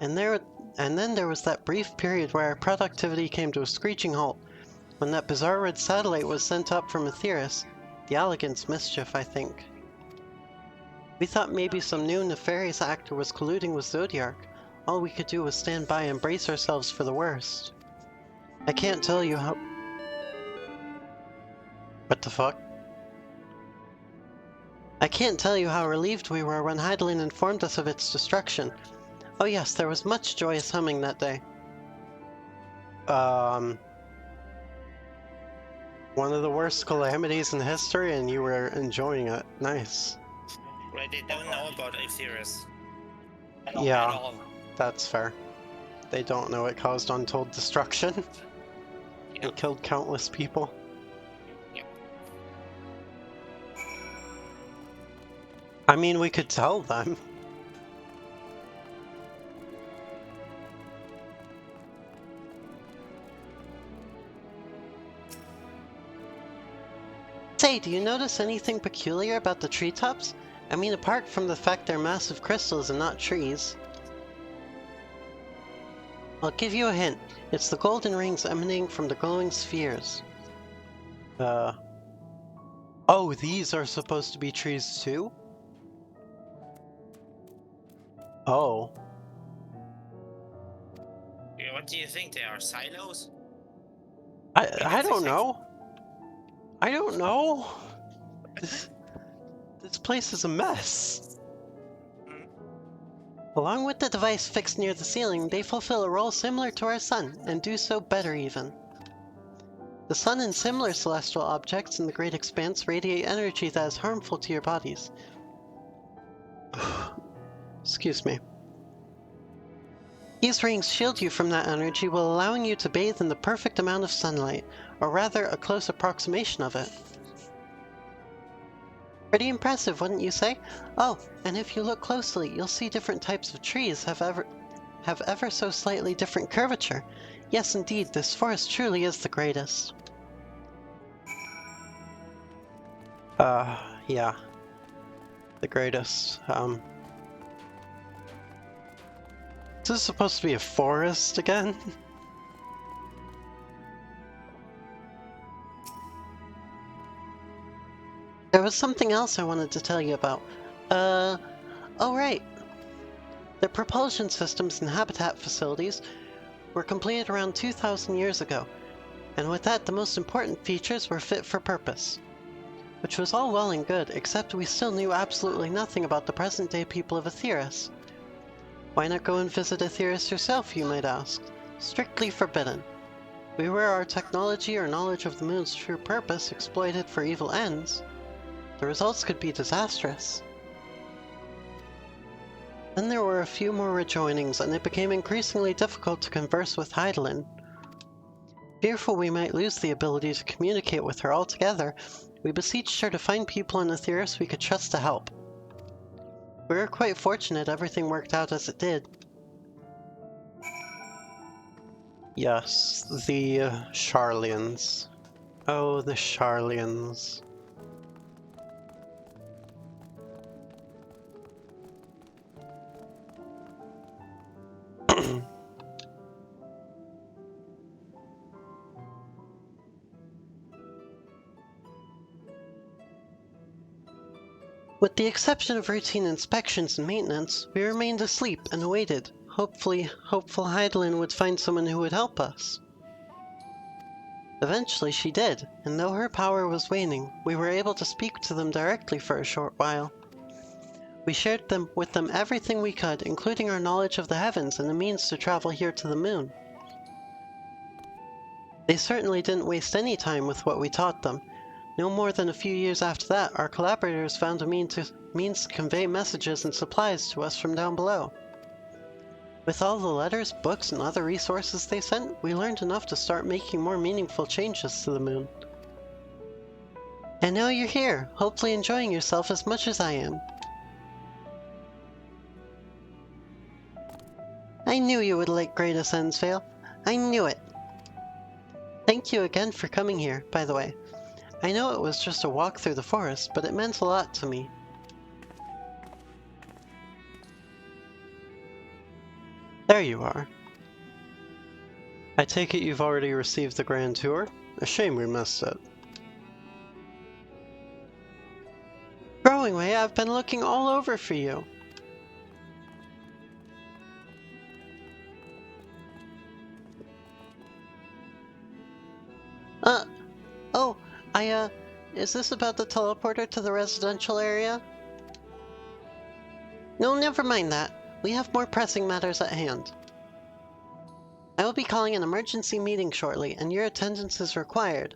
C: And then there was that brief period where our productivity came to a screeching halt, when that bizarre red satellite was sent up from Aetheris. The Elegant's mischief, I think. We thought maybe some new nefarious actor was colluding with Zodiark. All we could do was stand by and brace ourselves for the worst. I can't tell you how... What the fuck? I can't tell you how relieved we were when Heidelin informed us of its destruction. Oh yes, there was much joyous humming that day.
A: One of the worst calamities in history, and you were enjoying it. Nice.
B: Right, they don't know about Aetheris.
A: Yeah,
B: At all.
A: that's fair. They don't know it caused untold destruction.
B: Yeah.
A: It killed countless people.
B: Yeah.
A: I mean, we could tell them.
C: Say, do you notice anything peculiar about the treetops? I mean, apart from the fact they're massive crystals and not trees. I'll give you a hint. It's the golden rings emanating from the glowing spheres.
A: Oh, these are supposed to be trees too? Oh.
B: Yeah, what do you think? They are silos?
A: I don't know. I don't know. This place is a mess.
C: Along with the device fixed near the ceiling, they fulfill a role similar to our sun, and do so better even. The sun and similar celestial objects in the Great Expanse radiate energy that is harmful to your bodies.
A: Excuse me.
C: These rings shield you from that energy while allowing you to bathe in the perfect amount of sunlight, or rather a close approximation of it. Pretty impressive, wouldn't you say? Oh, and if you look closely, you'll see different types of trees have ever so slightly different curvature. Yes, indeed, this forest truly is the greatest.
A: Yeah. The greatest. Is this supposed to be a forest again?
C: There was something else I wanted to tell you about. Oh right. The propulsion systems and habitat facilities were completed around 2,000 years ago, and with that the most important features were fit for purpose. Which was all well and good, except we still knew absolutely nothing about the present-day people of Aetheris. Why not go and visit Aetheris yourself, you might ask? Strictly forbidden. Beware our technology or knowledge of the moon's true purpose exploited for evil ends. The results could be disastrous. Then there were a few more rejoinings, and it became increasingly difficult to converse with Heidelin. Fearful we might lose the ability to communicate with her altogether, we beseeched her to find people in Aetheris we could trust to help. We were quite fortunate everything worked out as it did.
A: Yes, the Charlians. Oh, the Charlians. With the exception of routine inspections and maintenance, we remained asleep and waited. Hopeful Heidelin would find someone who would help us. Eventually she did, and though her power was waning, we were able to speak to them directly for a short while. We shared with them everything we could, including our knowledge of the heavens and the means to travel here to the moon. They certainly didn't waste any time with what we taught them. No more than a few years after that, our collaborators found a means to convey messages and supplies to us from down below. With all the letters, books, and other resources they sent, we learned enough to start making more meaningful changes to the moon. And now you're here, hopefully enjoying yourself as much as I am. I knew you would like Greatest Ensvale. I knew it. Thank you again for coming here, by the way. I know it was just a walk through the forest, but it meant a lot to me. There you are. I take it you've already received the grand tour? A shame we missed it. Growingway, I've been looking all over for you. Oh, is this about the teleporter to the residential area? No, never mind that. We have more pressing matters at hand. I will be calling an emergency meeting shortly, and your attendance is required.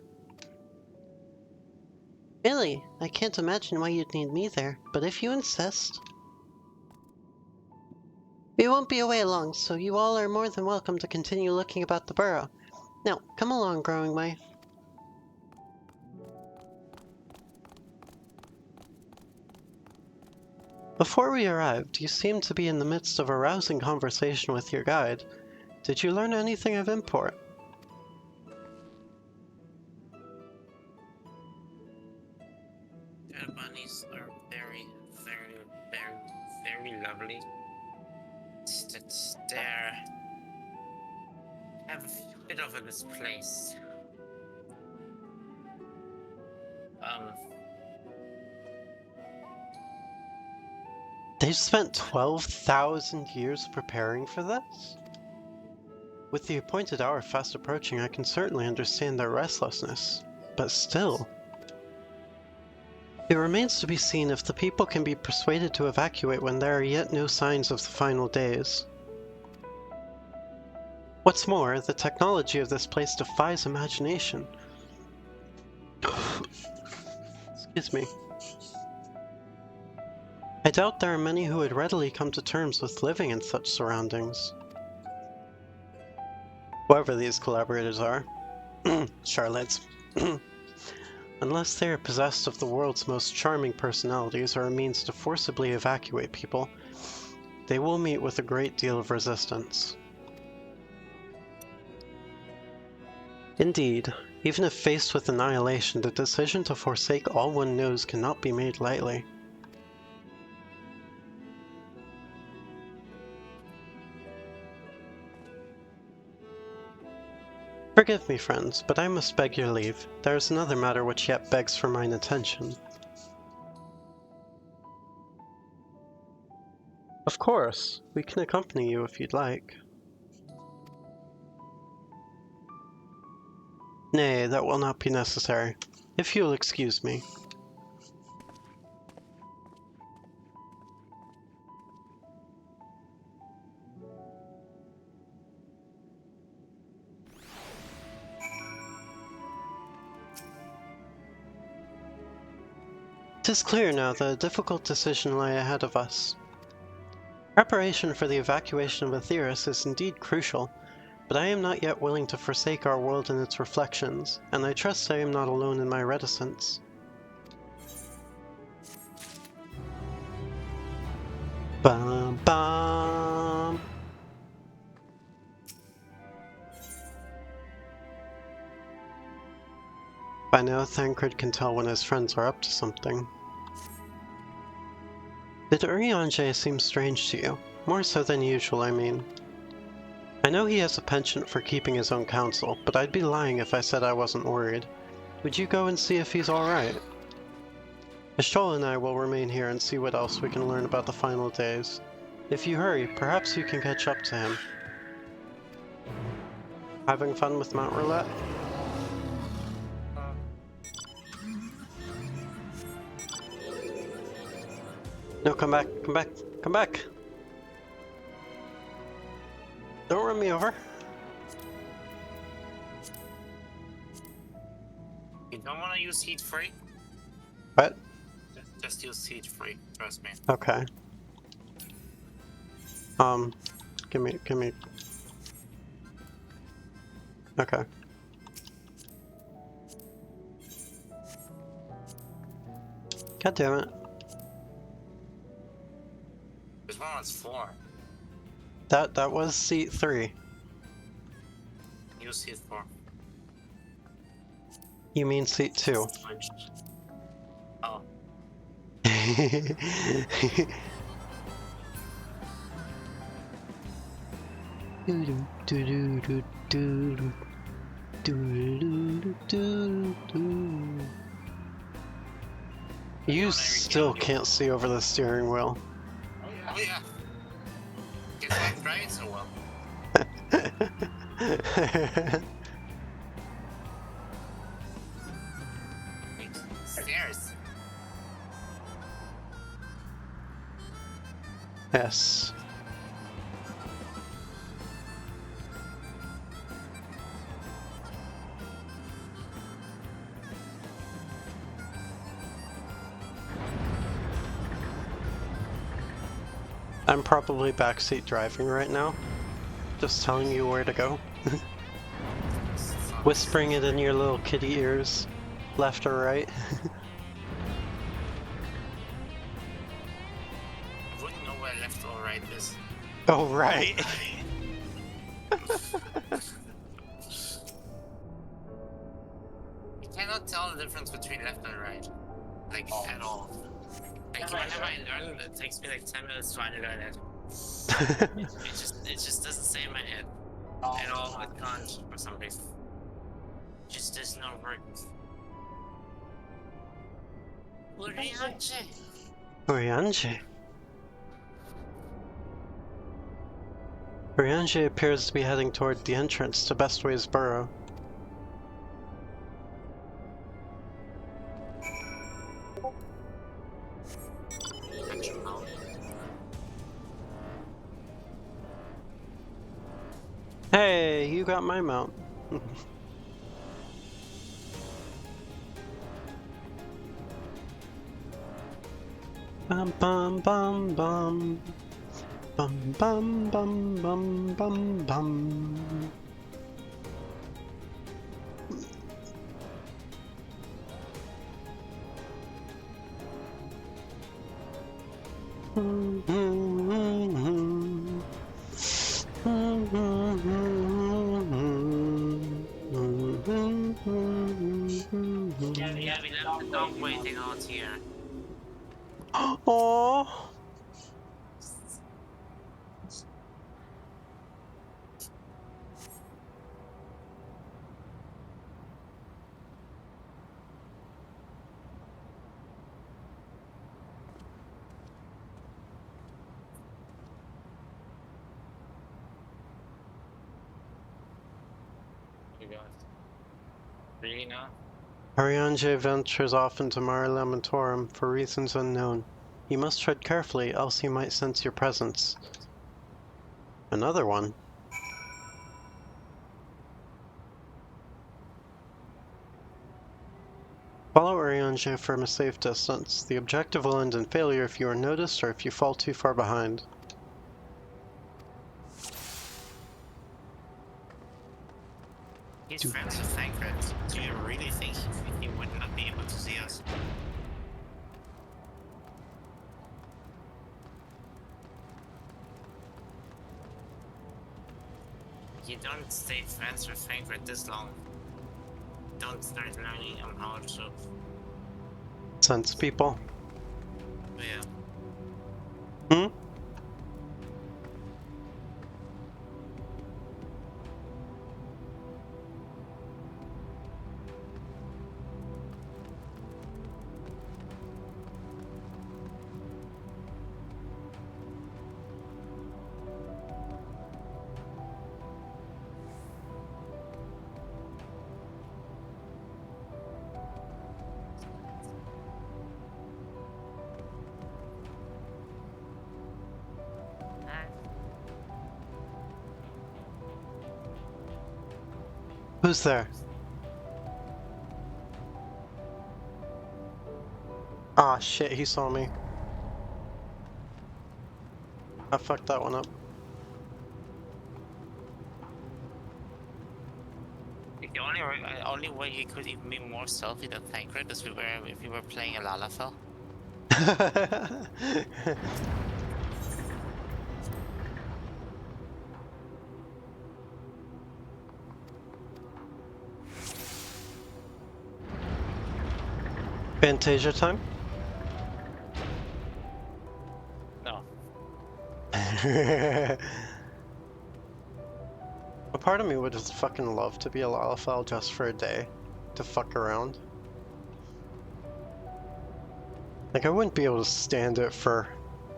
A: Really? I can't imagine why you'd need me there, but if you insist. We won't be away long, so you all are more than welcome to continue looking about the burrow. Now, come along, Growingway. Before we arrived, you seemed to be in the midst of a rousing conversation with your guide. Did you learn anything of import?
B: The bunnies are very, very, very, very lovely. They're have a bit of a misplaced.
A: They've spent 12,000 years preparing for this? With the appointed hour fast approaching, I can certainly understand their restlessness, but still. It remains to be seen if the people can be persuaded to evacuate when there are yet no signs of the final days. What's more, the technology of this place defies imagination. Excuse me. I doubt there are many who would readily come to terms with living in such surroundings. Whoever these collaborators are. Charlottes. Unless they are possessed of the world's most charming personalities or a means to forcibly evacuate people, they will meet with a great deal of resistance. Indeed, even if faced with annihilation, the decision to forsake all one knows cannot be made lightly. Forgive me, friends, but I must beg your leave. There is another matter which yet begs for mine attention. Of course, we can accompany you if you'd like. Nay, that will not be necessary, if you'll excuse me. It is clear now that a difficult decision lay ahead of us. Preparation for the evacuation of Aetheris is indeed crucial, but I am not yet willing to forsake our world and its reflections, and I trust I am not alone in my reticence. Bum bum! By now, Thancred can tell when his friends are up to something. Did Urianger seem strange to you? More so than usual, I mean. I know he has a penchant for keeping his own counsel, but I'd be lying if I said I wasn't worried. Would you go and see if he's alright? Ishol and I will remain here and see what else we can learn about the final days. If you hurry, perhaps you can catch up to him. Having fun with Mount Roulette? No, come back, come back, come back! Don't run me over.
B: You don't want to use heat free?
A: What?
B: Just use heat free, trust me.
A: Okay. Give me. Okay. God damn it.
B: This one was 4.
A: That was seat 3.
B: Use heat 4.
A: You mean seat 2.
B: Switch. Oh.
A: You still can't see over the steering wheel.
B: Oh yeah. It's like driving so well. Wait, stairs.
A: Yes. I'm probably backseat driving right now, just telling you where to go. Whispering it in your little kitty ears, left or right.
B: I wouldn't know where left or right is.
A: Oh, right.
B: You cannot tell the difference between left and right. Like, at all. Like, whenever I learn, it takes me like 10 minutes trying to learn it. It just doesn't stay in my head. At all, it can't, for some reason. It just does not work. Urianger.
A: Urianger. Urianger appears to be heading toward the entrance to Bestway's burrow. Hey, you got my mount. Bum bum bum bum. Bum bum bum bum bum bum.
B: Yeah, we left the dog waiting out here.
A: Oh.
B: You got really now?
A: Urianger ventures off into Mare Lamentorum for reasons unknown. You must tread carefully, else he might sense your presence. Another one? Follow Urianger from a safe distance. The objective will end in failure if you are noticed or if you fall too far behind.
B: He's friends with Thancred. Do you really think he would not be able to see us? You don't stay friends with Thancred this long. don't start learning on how to.
A: Sense people.
B: Yeah.
A: Hmm? Who's there? Ah, shit, he saw me. I fucked that one up.
B: The only way he could even be more stealthy than Thancred is if we were playing a Lalafell.
A: Fantasia time?
B: No.
A: A part of me would just fucking love to be a Lalafell just for a day. To fuck around. Like, I wouldn't be able to stand it for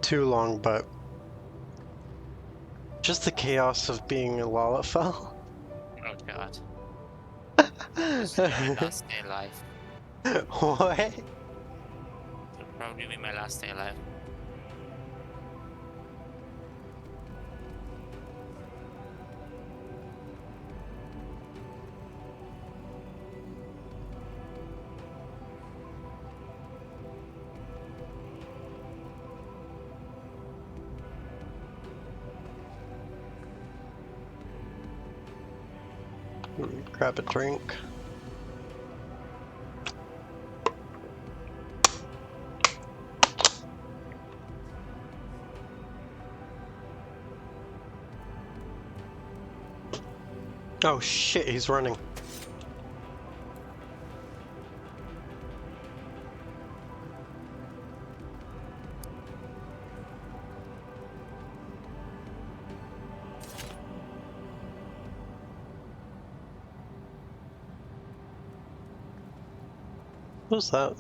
A: too long, but just the chaos of being a Lalafell.
B: Oh god. This is my last day alive.
A: What?
B: It'll probably be my last day alive.
A: Grab a drink. Oh shit, he's running. Who's that?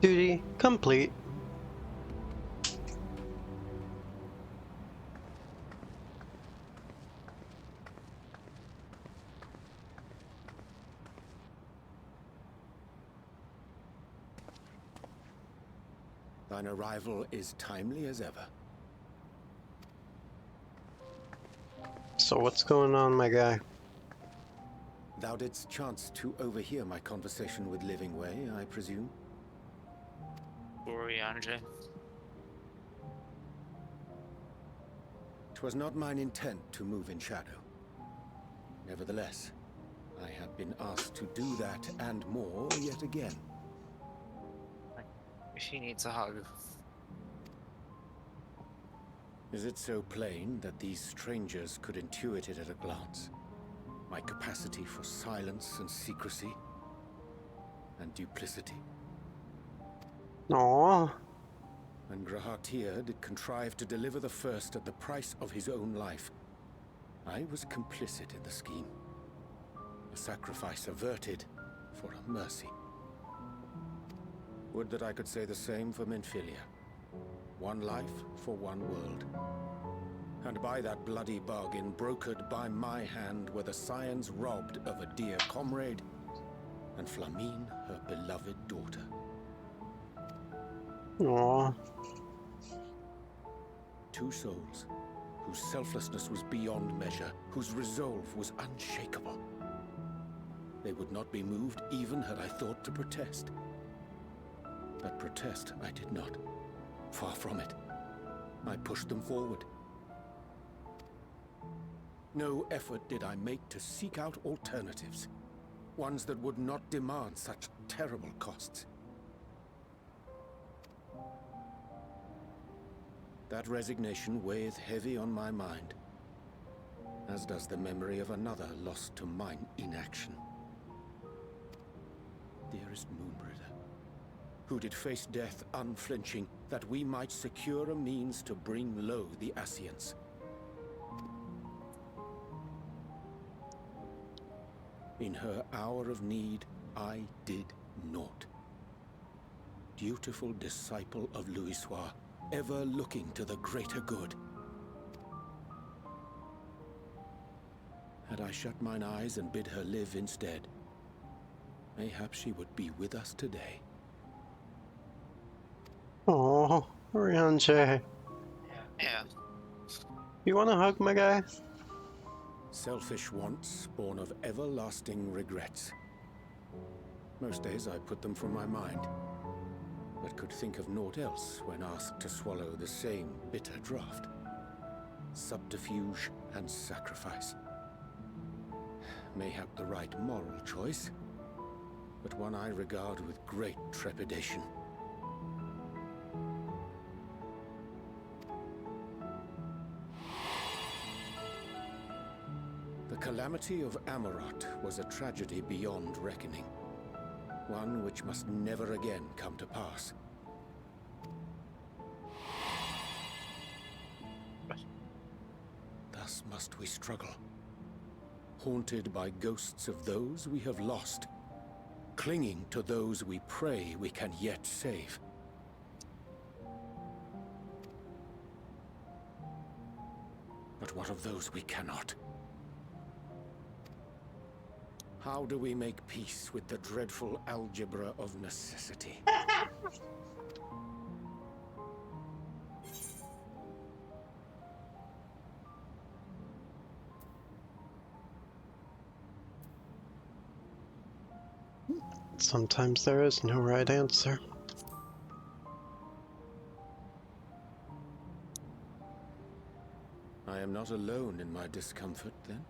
A: Duty complete.
E: Thine arrival is timely as ever.
A: So what's going on, my guy?
E: Thou didst chance to overhear my conversation with Living Way, I presume?
B: Sorry, Andre.
E: 'Twas not mine intent to move in shadow. Nevertheless, I have been asked to do that and more yet again.
B: She needs a hug.
E: Is it so plain that these strangers could intuit it at a glance? My capacity for silence and secrecy and duplicity.
A: Aww.
E: And Grahatir did contrive to deliver the first at the price of his own life. I was complicit in the scheme. A sacrifice averted for a mercy. Would that I could say the same for Minfilia. One life for one world. And by that bloody bargain brokered by my hand were the scions robbed of a dear comrade and Flamine her beloved daughter.
A: Aww.
E: Two souls whose selflessness was beyond measure, whose resolve was unshakable. They would not be moved even had I thought to protest. But protest I did not. Far from it. I pushed them forward. No effort did I make to seek out alternatives. Ones that would not demand such terrible costs. That resignation weigheth heavy on my mind, as does the memory of another lost to mine inaction. Dearest Moonbringer, who did face death unflinching, that we might secure a means to bring low the Ascians. In her hour of need, I did naught. Dutiful disciple of Louisoix, ever looking to the greater good. Had I shut mine eyes and bid her live instead, mayhap she would be with us today.
A: Oh, Ryanje.
B: Yeah.
A: You wanna hug my guy?
E: Selfish wants born of everlasting regrets. Most days I put them from my mind, but could think of naught else when asked to swallow the same bitter draught. Subterfuge and sacrifice. Mayhap the right moral choice, but one I regard with great trepidation. The calamity of Amarot was a tragedy beyond reckoning. One which must never again come to pass. Thus must we struggle. Haunted by ghosts of those we have lost. Clinging to those we pray we can yet save. But what of those we cannot? How do we make peace with the dreadful algebra of necessity?
A: Sometimes there is no right answer.
E: I am not alone in my discomfort, then?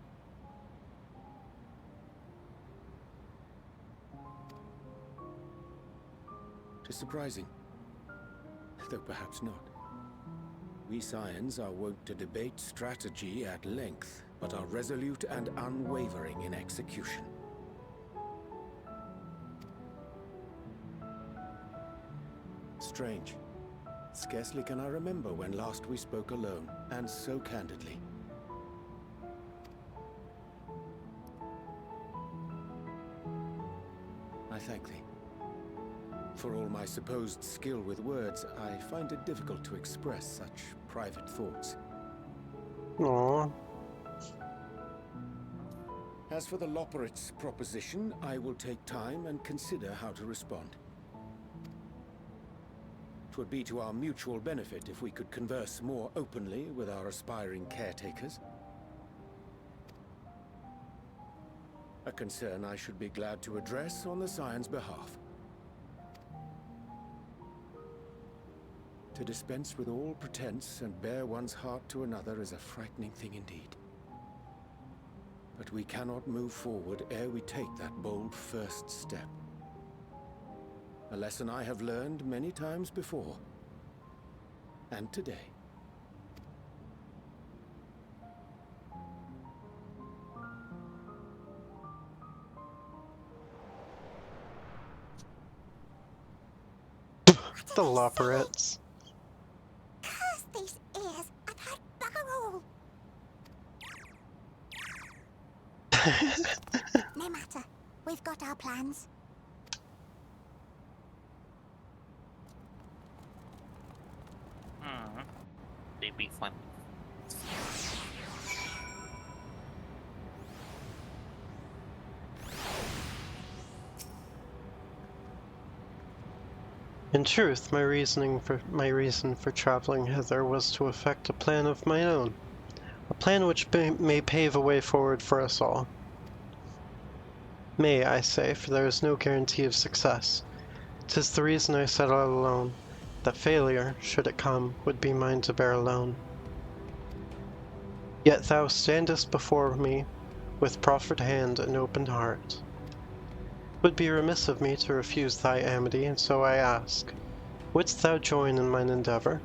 E: Tis surprising, though perhaps not. We Scions are wont to debate strategy at length, but are resolute and unwavering in execution. Strange. Scarcely can I remember when last we spoke alone, and so candidly. I thank thee. For all my supposed skill with words, I find it difficult to express such private thoughts.
A: Aww.
E: As for the Loporrit's proposition, I will take time and consider how to respond. 'Twould be to our mutual benefit if we could converse more openly with our aspiring caretakers. A concern I should be glad to address on the Scion's behalf. To dispense with all pretense and bare one's heart to another is a frightening thing indeed. But we cannot move forward ere we take that bold first step. A lesson I have learned many times before. And today.
A: The Loporrits.
F: Curse these ears! I've heard bugger all! No matter. We've got our plans.
B: They'd be fun.
A: In truth, my reason for traveling hither was to effect a plan of my own. A plan which may pave a way forward for us all. May, I say, for there is no guarantee of success. 'Tis the reason I set out alone, that failure, should it come, would be mine to bear alone. Yet thou standest before me, with proffered hand and open heart. 'Twould be remiss of me to refuse thy amity, and so I ask, wouldst thou join in mine endeavour?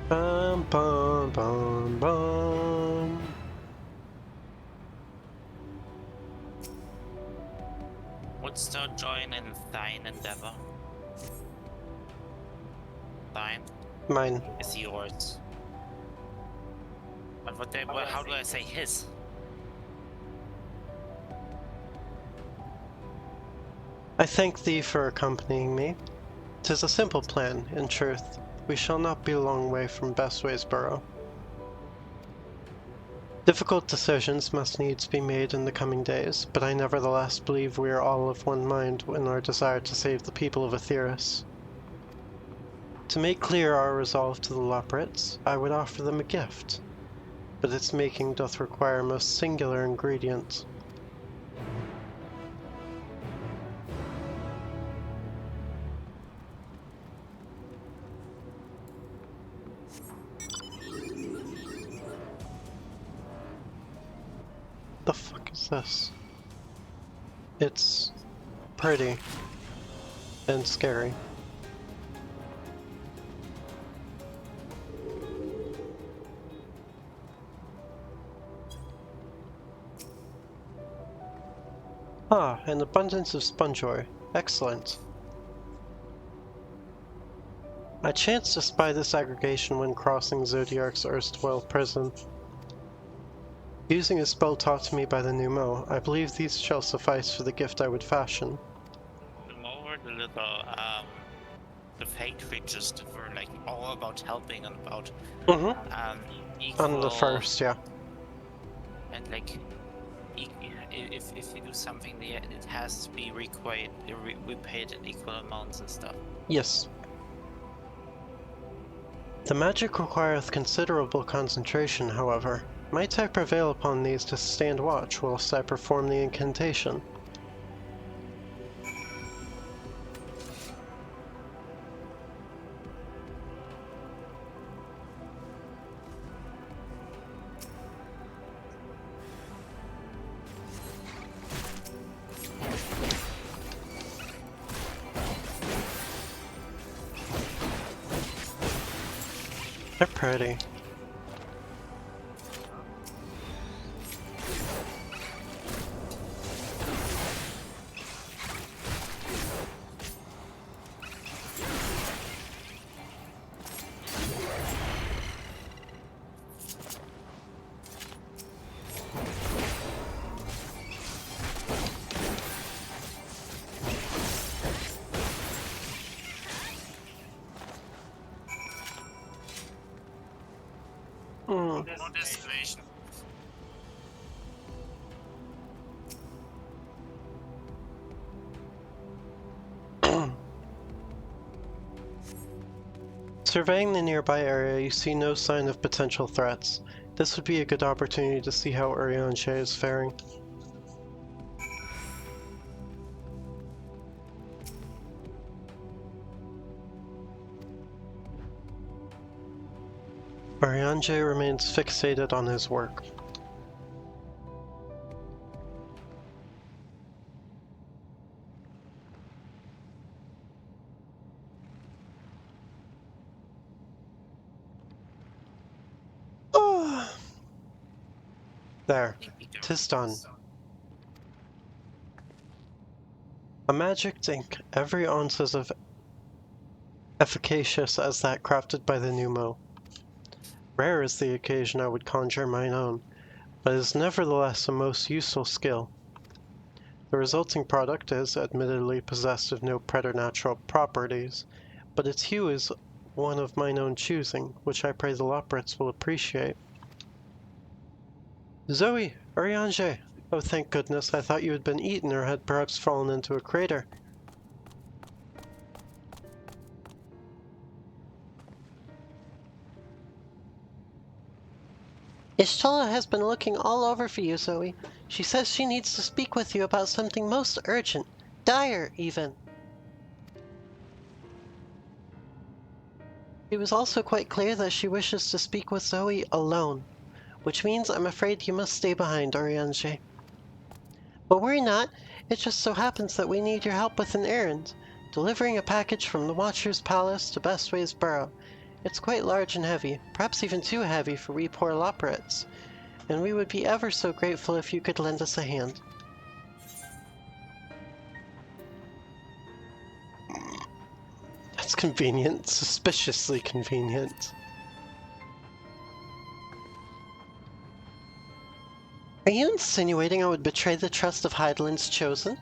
A: Bum bum bum bum.
B: Wouldst thou join in thine endeavor? Thine
A: Mine.
B: is yours. But how do I say his?
A: I thank thee for accompanying me. 'Tis a simple plan, in truth. We shall not be a long way from Bestwaysboro. Difficult decisions must needs be made in the coming days, but I nevertheless believe we are all of one mind in our desire to save the people of Aetheris. To make clear our resolve to the Loprits, I would offer them a gift, but its making doth require a most singular ingredient. The fuck is this? It's pretty and scary. Ah, an abundance of sponge ore. Excellent. I chanced to spy this aggregation when crossing Zodiark's erstwhile prison. Using a spell taught to me by the Numo, I believe these shall suffice for the gift I would fashion.
B: The more the little the fake creatures that were like all about helping and about equal.
A: On the first, yeah.
B: And like if you do something, it has to be repaid in equal amounts and stuff.
A: Yes. The magic requireth considerable concentration, however. Might I prevail upon these to stand watch whilst I perform the incantation? They're pretty.
B: No destination.
A: Surveying the nearby area, you see no sign of potential threats. This would be a good opportunity to see how Urianger is faring. Urianger remains fixated on his work. There, 'tis done. A magic ink, every ounce as efficacious as that crafted by the Numo. Rare is the occasion I would conjure mine own, but is nevertheless a most useful skill. The resulting product is admittedly possessed of no preternatural properties, but its hue is one of mine own choosing, which I pray the Loprits will appreciate. Zoe! Urianger! Oh, thank goodness, I thought you had been eaten or had perhaps fallen into a crater.
C: Ishtola has been looking all over for you, Zoe. She says she needs to speak with you about something most urgent. Dire, even. She was also quite clear that she wishes to speak with Zoe alone, which means I'm afraid you must stay behind, Oriange. But worry not, it just so happens that we need your help with an errand, delivering a package from the Watcher's Palace to Bestway's Burrow. It's quite large and heavy, perhaps even too heavy for we poor Loporrits, and we would be ever so grateful if you could lend us a hand. That's convenient, suspiciously convenient. Are you insinuating I would betray the trust of Hydaelyn's chosen?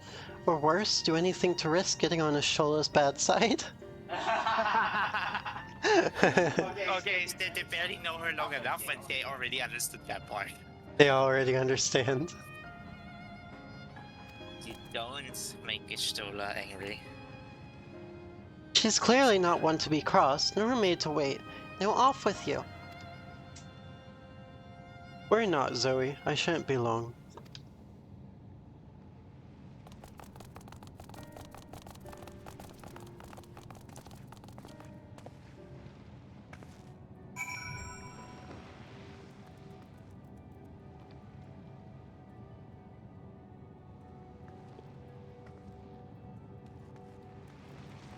C: Or worse, do anything to risk getting on Ashola's bad side?
B: Okay, they barely know her long enough and they already understood that part.
A: They already understand.
B: You don't make Ishtola angry.
C: She's clearly not one to be crossed, nor made to wait. Now off with you. Worry not, Zoe. I shan't be long.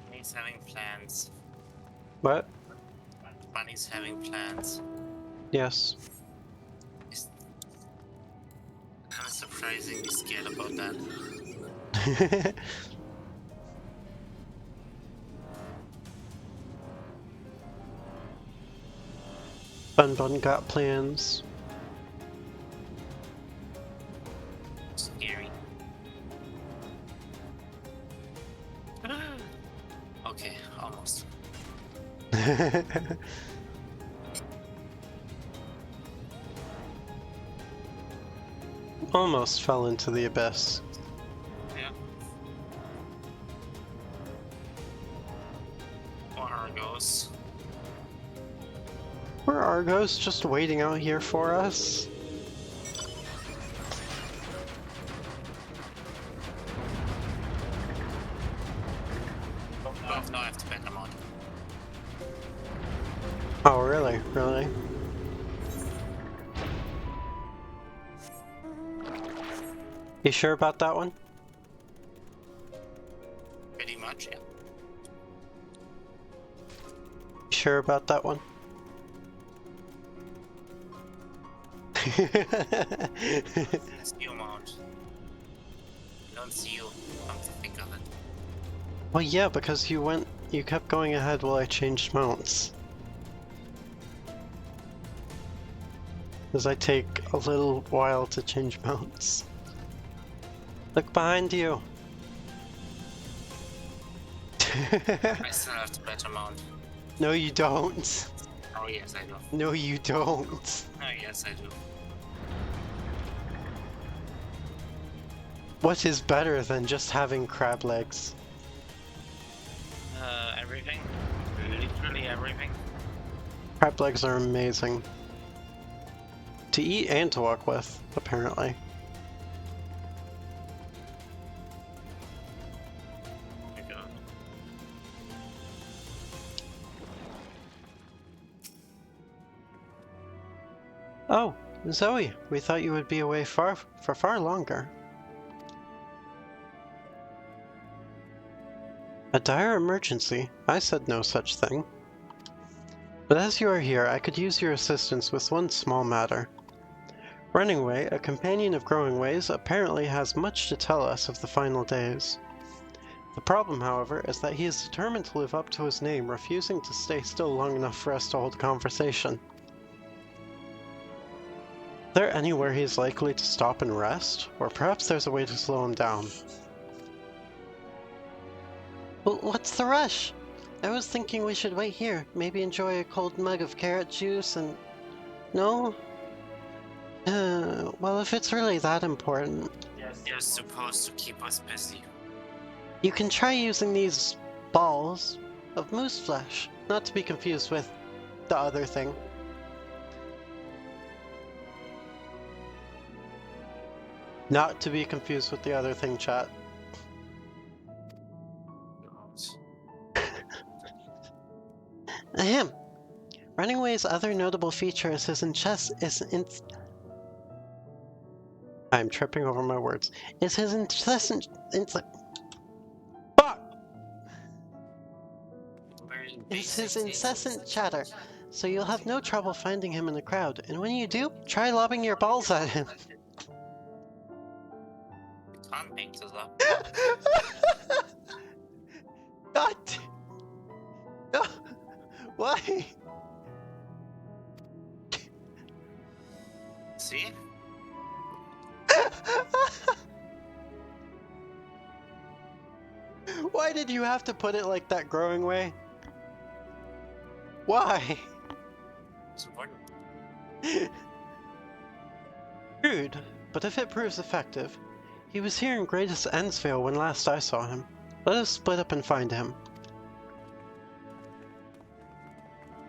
B: Bunny's having plans.
A: What?
B: Bunny's having plans.
A: Yes.
B: I'm surprisingly scared about that.
A: Bun got plans.
B: Scary. Okay, almost.
A: Almost fell into the abyss.
B: Yeah. Or Argos.
A: Were Argos just waiting out here for us?
B: Both know I have to bet them on.
A: Oh, really? Really? You sure about that one?
B: Pretty much, yeah.
A: You sure about that one?
B: That's new amount. Don't see you. Come to think of it.
A: Well, yeah, because you kept going ahead while I changed mounts. Because I take a little while to change mounts. Look behind you!
B: I still have to bet amount.
A: No, you don't.
B: Oh yes, I do.
A: No, you don't.
B: Oh yes, I do.
A: What is better than just having crab legs?
B: Everything. Literally everything.
A: Crab legs are amazing. To eat and to walk with, apparently.
B: Oh my god.
A: Oh, Zoe, we thought you would be away for far longer. A dire emergency? I said no such thing. But as you are here, I could use your assistance with one small matter. Runningway, a companion of Growing Ways, apparently has much to tell us of the final days. The problem, however, is that he is determined to live up to his name, refusing to stay still long enough for us to hold a conversation. Is there anywhere he is likely to stop and rest? Or perhaps there's a way to slow him down.
C: Well, what's the rush? I was thinking we should wait here, maybe enjoy a cold mug of carrot juice and... No? Well, if it's really that important...
B: You're supposed to keep us busy.
C: You can try using these balls of moose flesh, not to be confused with the other thing.
A: Not to be confused with the other thing, chat.
C: Ahem. Running Away's other notable feature is his I'm tripping over my words. Is his incessant Fuck! Is his incessant chatter, so you'll have no trouble finding him in the crowd. And when you do, try lobbing your balls at him.
B: Can't make this up.
C: God! No! Why?
B: See?
C: Why did you have to put it like that, Growing Way? Why?
B: It's important.
C: Rude, but if it proves effective. He was here in Greatest Endsvale when last I saw him. Let us split up and find him.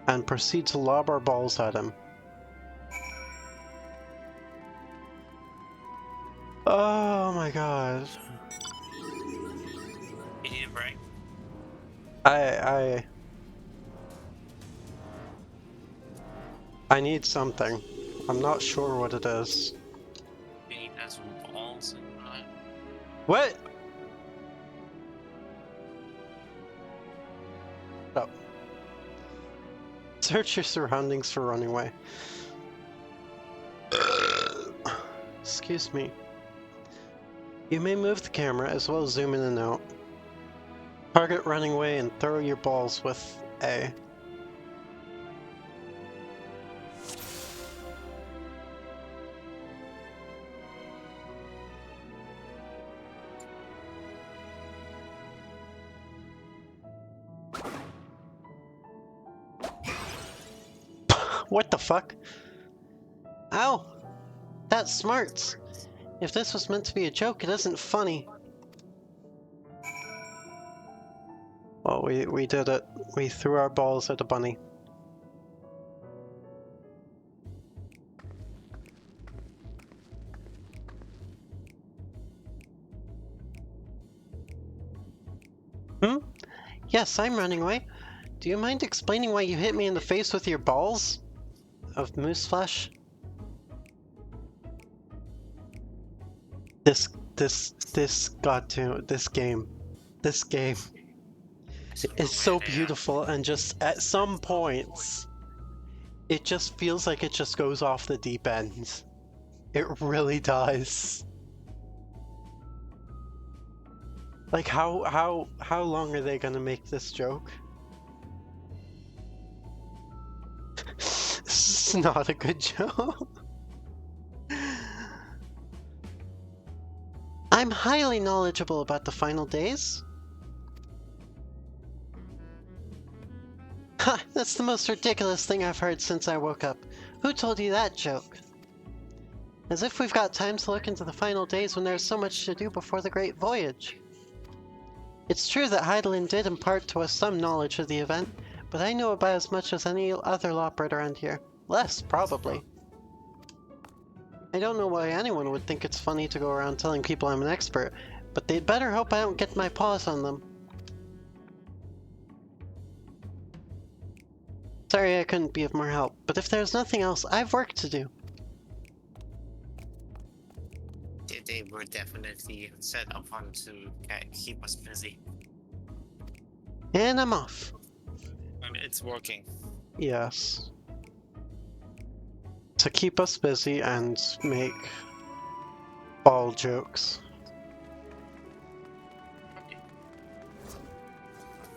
C: And proceed to lob our balls at him. Oh my god.
B: You need a break?
C: I need something. I'm not sure what it is.
B: You need to have some balls and
C: What? Oh. Search your surroundings for Running Away. Excuse me. You may move the camera as well as zoom in and out. Target Running Away and throw your balls with A. What the fuck? Ow! That smarts! If this was meant to be a joke, it isn't funny. Well, we did it. We threw our balls at a bunny. Hmm? Yes, I'm Running Away. Do you mind explaining why you hit me in the face with your balls? Of moose flesh? This game is so beautiful, and just at some points it just feels like it just goes off the deep end. It really does. Like how long are they gonna make this joke? This is not a good joke. I'm highly knowledgeable about the final days. Ha! That's the most ridiculous thing I've heard since I woke up. Who told you that joke? As if we've got time to look into the final days when there's so much to do before the Great Voyage. It's true that Heidelin did impart to us some knowledge of the event, but I know about as much as any other loprid around here. Less, probably. I don't know why anyone would think it's funny to go around telling people I'm an expert, but they'd better hope I don't get my paws on them. Sorry I couldn't be of more help, but if there's nothing else, I've work to do.
B: They were definitely set up on to keep us busy.
C: And I'm off.
B: I mean, it's working.
C: Yes. To keep us busy and make ball jokes.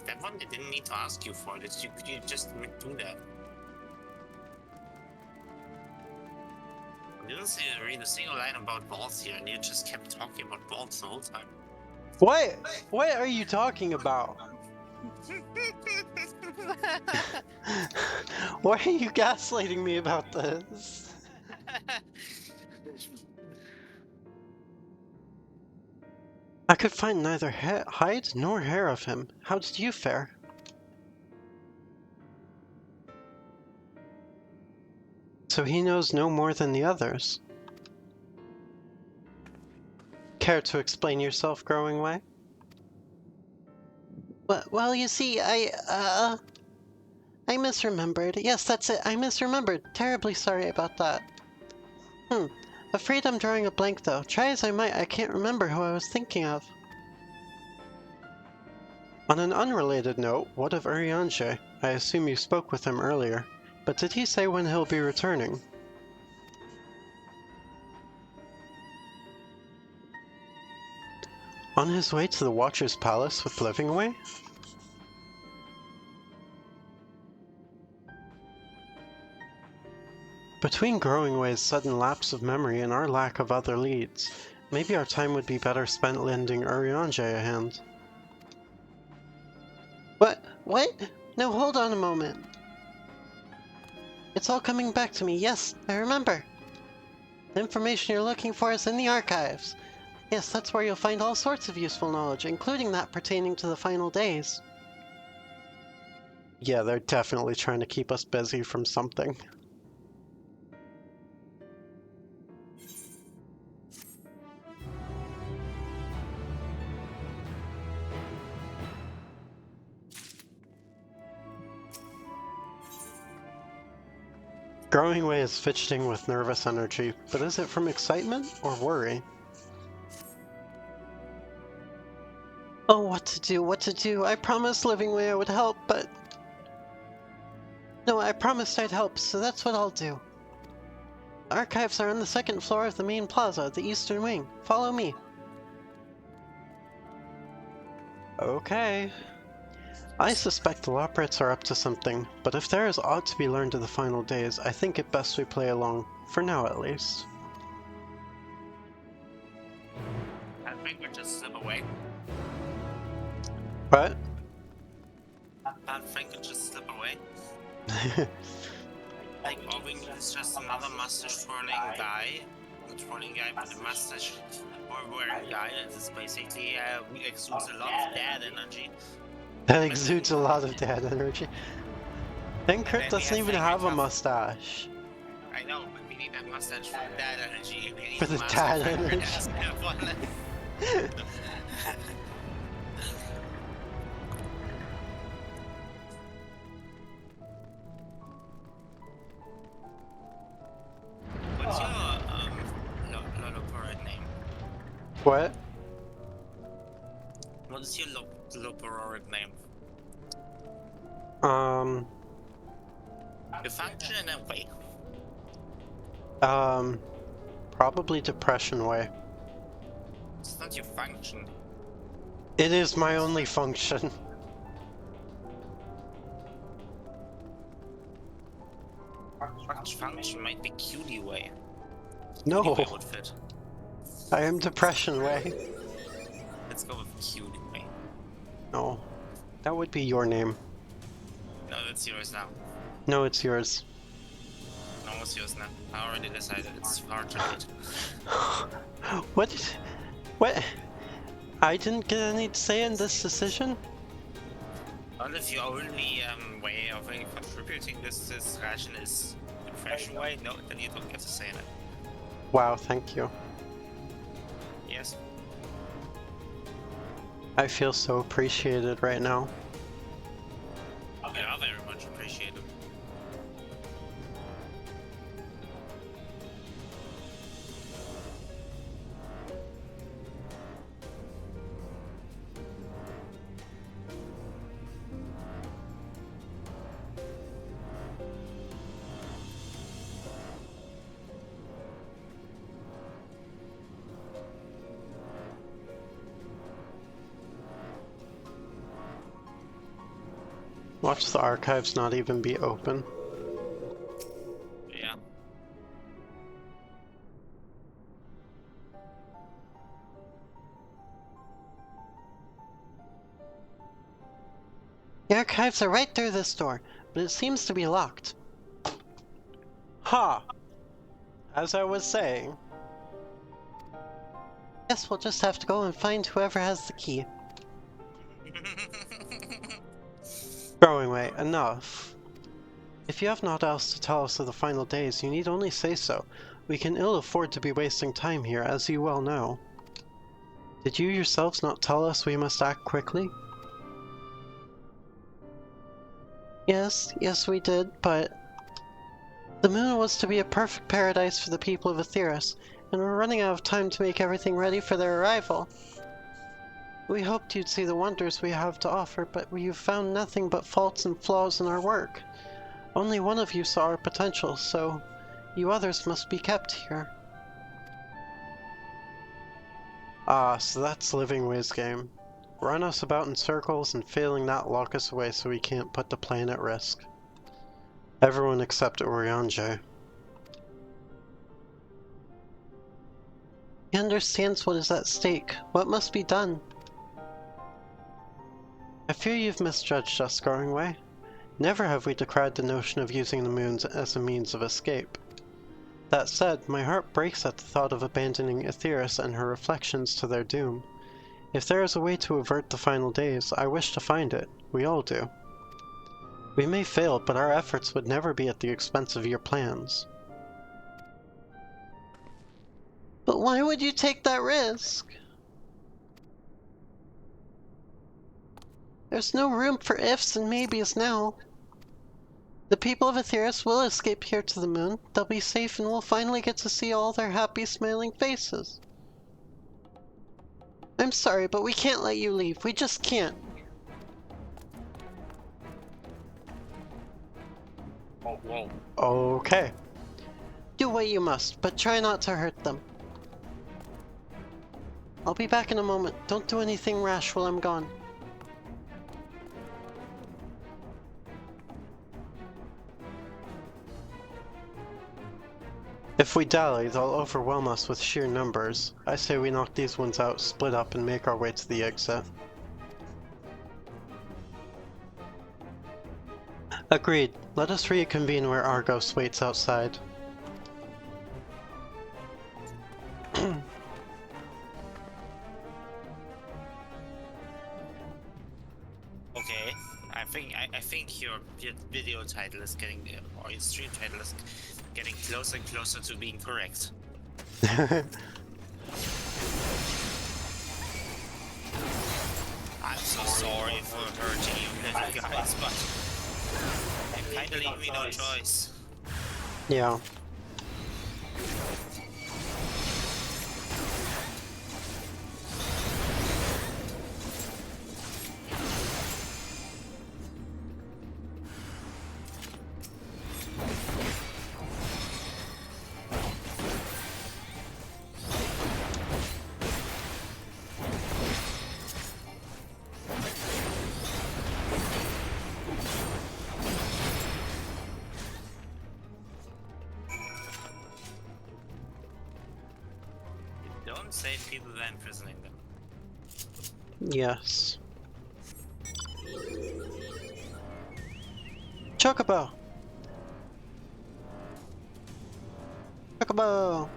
B: That one they didn't need to ask you for this. You just do that. You didn't say read a single line about balls here, and you just kept talking about balls the whole time.
C: What? What are you talking about? Why are you gaslighting me about this? I could find neither hide nor hair of him. How did you fare? So he knows no more than the others. Care to explain yourself, Growing Way? Well, you see, I misremembered. Yes, that's it. I misremembered. Terribly sorry about that. Afraid I'm drawing a blank though. Try as I might, I can't remember who I was thinking of.
A: On an unrelated note, what of Urianger? I assume you spoke with him earlier, but did he say when he'll be returning? On his way to the Watcher's Palace with Livingway? Between Growingway's sudden lapse of memory and our lack of other leads, maybe our time would be better spent lending Urianger a hand.
C: What? What? No, hold on a moment. It's all coming back to me. Yes, I remember. The information you're looking for is in the archives. Yes, that's where you'll find all sorts of useful knowledge, including that pertaining to the final days.
A: Yeah, they're definitely trying to keep us busy from something. Growingway is fidgeting with nervous energy, but is it from excitement or worry?
C: Oh, what to do, what to do. I promised Livingway I would help, but... No, I promised I'd help, so that's what I'll do. The archives are on the second floor of the main plaza, the eastern wing. Follow me.
A: Okay. I suspect the Loprits are up to something, but if there is aught to be learned of the final days, I think it best we play along, for now at least.
B: I think we just slip away.
A: What?
B: I think we just slip away. Like, Orwing is just another mustache-twirling guy. The twirling guy with the mustache or wearing guy that is basically exudes a lot of dad energy.
A: That exudes a lot of dad energy. Then Crypt
B: then we
A: doesn't
B: have
A: even have a
B: Fangren
A: mustache.
B: I know, but we need that mustache for the dad energy. We need
A: For the
B: mustache
A: dad
B: for
A: energy.
B: What's your Loporite name?
A: What?
B: What is your Loporite name? You function in a way.
A: Probably Depression Way.
B: It's not your function.
A: It is my only function.
B: Function might be cutie way.
A: No,
B: Cutie way would fit.
A: I am Depression Way.
B: Let's go with cutie way.
A: No, that would be your name.
B: No, that's yours now.
A: No, it's yours.
B: No, it's yours now. I already decided it's far too late.
A: What? What? I didn't get any say in this decision?
B: Well, if your only way of contributing this discussion is the fresh way, no, then you don't get to say that.
A: Wow, thank you.
B: Yes.
A: I feel so appreciated right now.
B: We are very much appreciated.
A: Watch the archives not even be open.
B: Yeah.
C: The archives are right through this door, but it seems to be locked.
A: Ha! As I was saying.
C: Guess we'll just have to go and find whoever has the key.
A: Growingway, enough. If you have naught else to tell us of the final days, you need only say so. We can ill afford to be wasting time here, as you well know. Did you yourselves not tell us we must act quickly?
C: Yes, we did, but the moon was to be a perfect paradise for the people of Aetheris, and we're running out of time to make everything ready for their arrival. We hoped you'd see the wonders we have to offer, but you've found nothing but faults and flaws in our work. Only one of you saw our potential, so you others must be kept here. Ah, so that's Living Ways game. Run us about in circles and failing that lock us away so we can't put the plane at risk. Everyone except Oriange. He understands what is at stake. What must be done? I fear you've misjudged us, Growingway. Never have we decried the notion of using the moons as a means of escape. That said, my heart breaks at the thought of abandoning Aetheris and her reflections to their doom. If there is a way to avert the final days, I wish to find it. We all do. We may fail, but our efforts would never be at the expense of your plans. But why would you take that risk? There's no room for ifs and maybes now. The people of Aetheris will escape here to the moon. They'll be safe and we'll finally get to see all their happy, smiling faces. I'm sorry, but we can't let you leave. We just can't.
B: Oh, whoa.
A: Okay.
C: Do what you must, but try not to hurt them. I'll be back in a moment. Don't do anything rash while I'm gone.
A: If we dally, they'll overwhelm us with sheer numbers. I say we knock these ones out, split up, and make our way to the exit. Agreed. Let us reconvene where Argos waits outside.
B: Okay, I think your video title is getting, or your stream title is getting closer and closer to being correct. I'm so sorry for hurting you little guys, but you kinda leave me no choice.
A: Yeah.
B: Don't save people by imprisoning them.
A: Yes. Chocobo! Chocobo!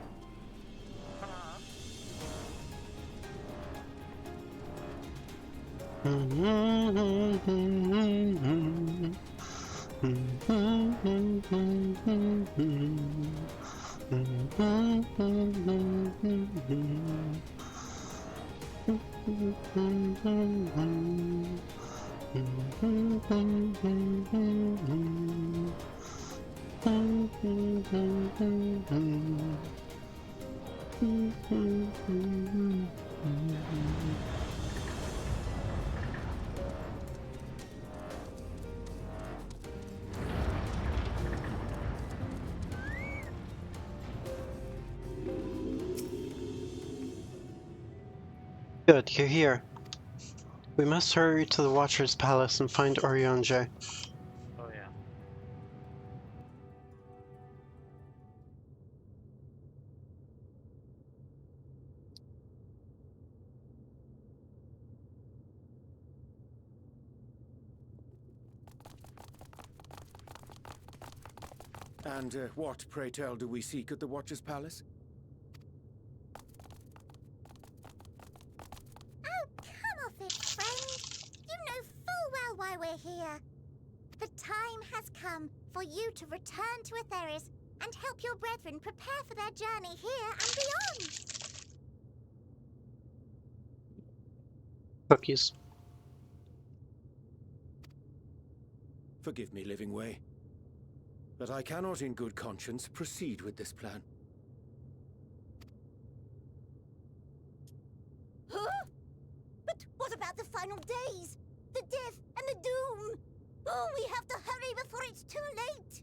A: Good, you're here. We must hurry to the Watcher's Palace and find Oriange.
B: Oh yeah.
E: And what, pray tell, do we seek at the Watcher's Palace?
F: Oh, come off it, friend. You know full well why we're here. The time has come for you to return to Aetheris and help your brethren prepare for their journey here and beyond.
A: Cookies.
E: Forgive me, Living Way, but I cannot in good conscience proceed with this plan.
F: Huh? But what about the final days? The death and the doom? Oh, we have to hurry before it's too late!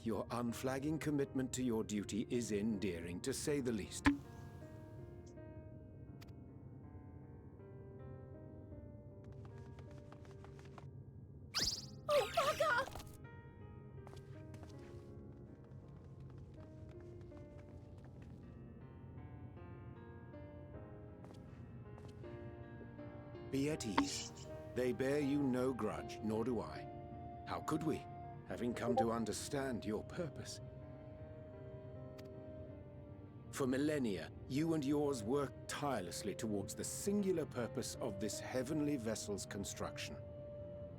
E: Your unflagging commitment to your duty is endearing, to say the least.
F: Oh, bugger!
E: Be at ease. They bear you no grudge, nor do I. How could we, having come to understand your purpose? For millennia, you and yours worked tirelessly towards the singular purpose of this heavenly vessel's construction.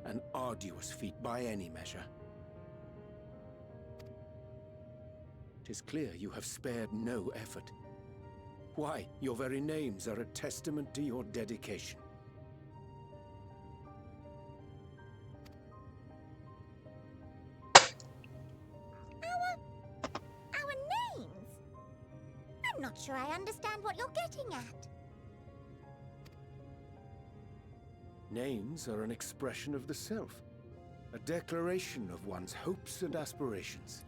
E: An arduous feat by any measure. It is clear you have spared no effort. Why, your very names are a testament to your dedication.
F: Our names? I'm not sure I understand what you're getting at.
E: Names are an expression of the self, a declaration of one's hopes and aspirations.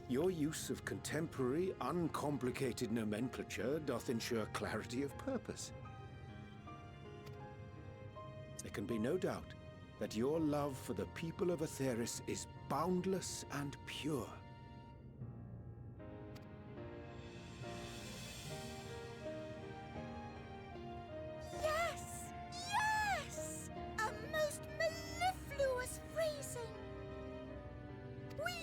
E: Your use of contemporary, uncomplicated nomenclature doth ensure clarity of purpose. There can be no doubt that your love for the people of Aetheris is boundless and pure.
F: Yes! Yes! A most mellifluous phrasing! We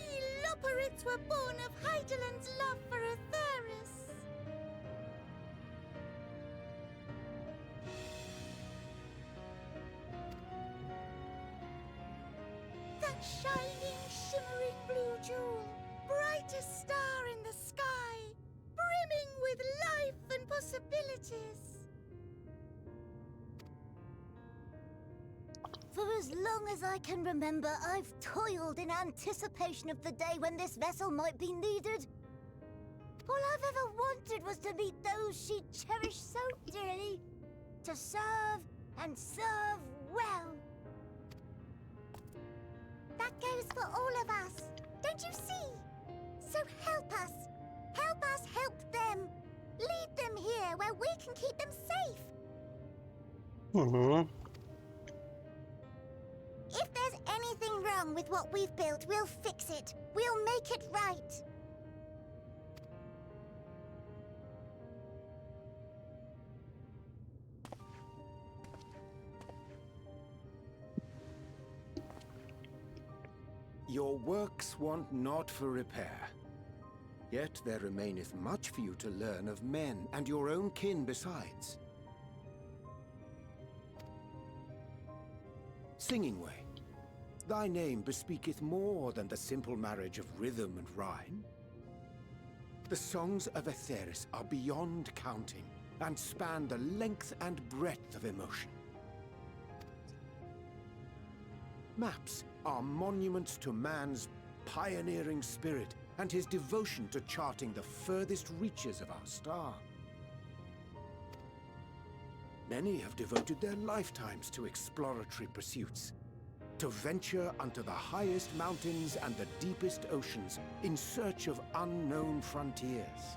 F: Loperids were born of Hydaelyn's love for Aetheris. That shining, shimmering blue jewel, brightest star in the sky, brimming with life and possibilities. For as long as I can remember, I've toiled in anticipation of the day when this vessel might be needed. All I've ever wanted was to meet those she cherished so dearly, to serve and serve well. That goes for all of us, don't you see? So help us help them. Lead them here where we can keep them safe.
A: Mm-hmm.
F: If there's anything wrong with what we've built, we'll fix it. We'll make it right.
E: Your works want not for repair. Yet there remaineth much for you to learn of men, and your own kin besides. Singing Way, thy name bespeaketh more than the simple marriage of rhythm and rhyme. The songs of Aetheris are beyond counting, and span the length and breadth of emotion. Maps are monuments to man's pioneering spirit and his devotion to charting the furthest reaches of our star. Many have devoted their lifetimes to exploratory pursuits, to venture unto the highest mountains and the deepest oceans in search of unknown frontiers.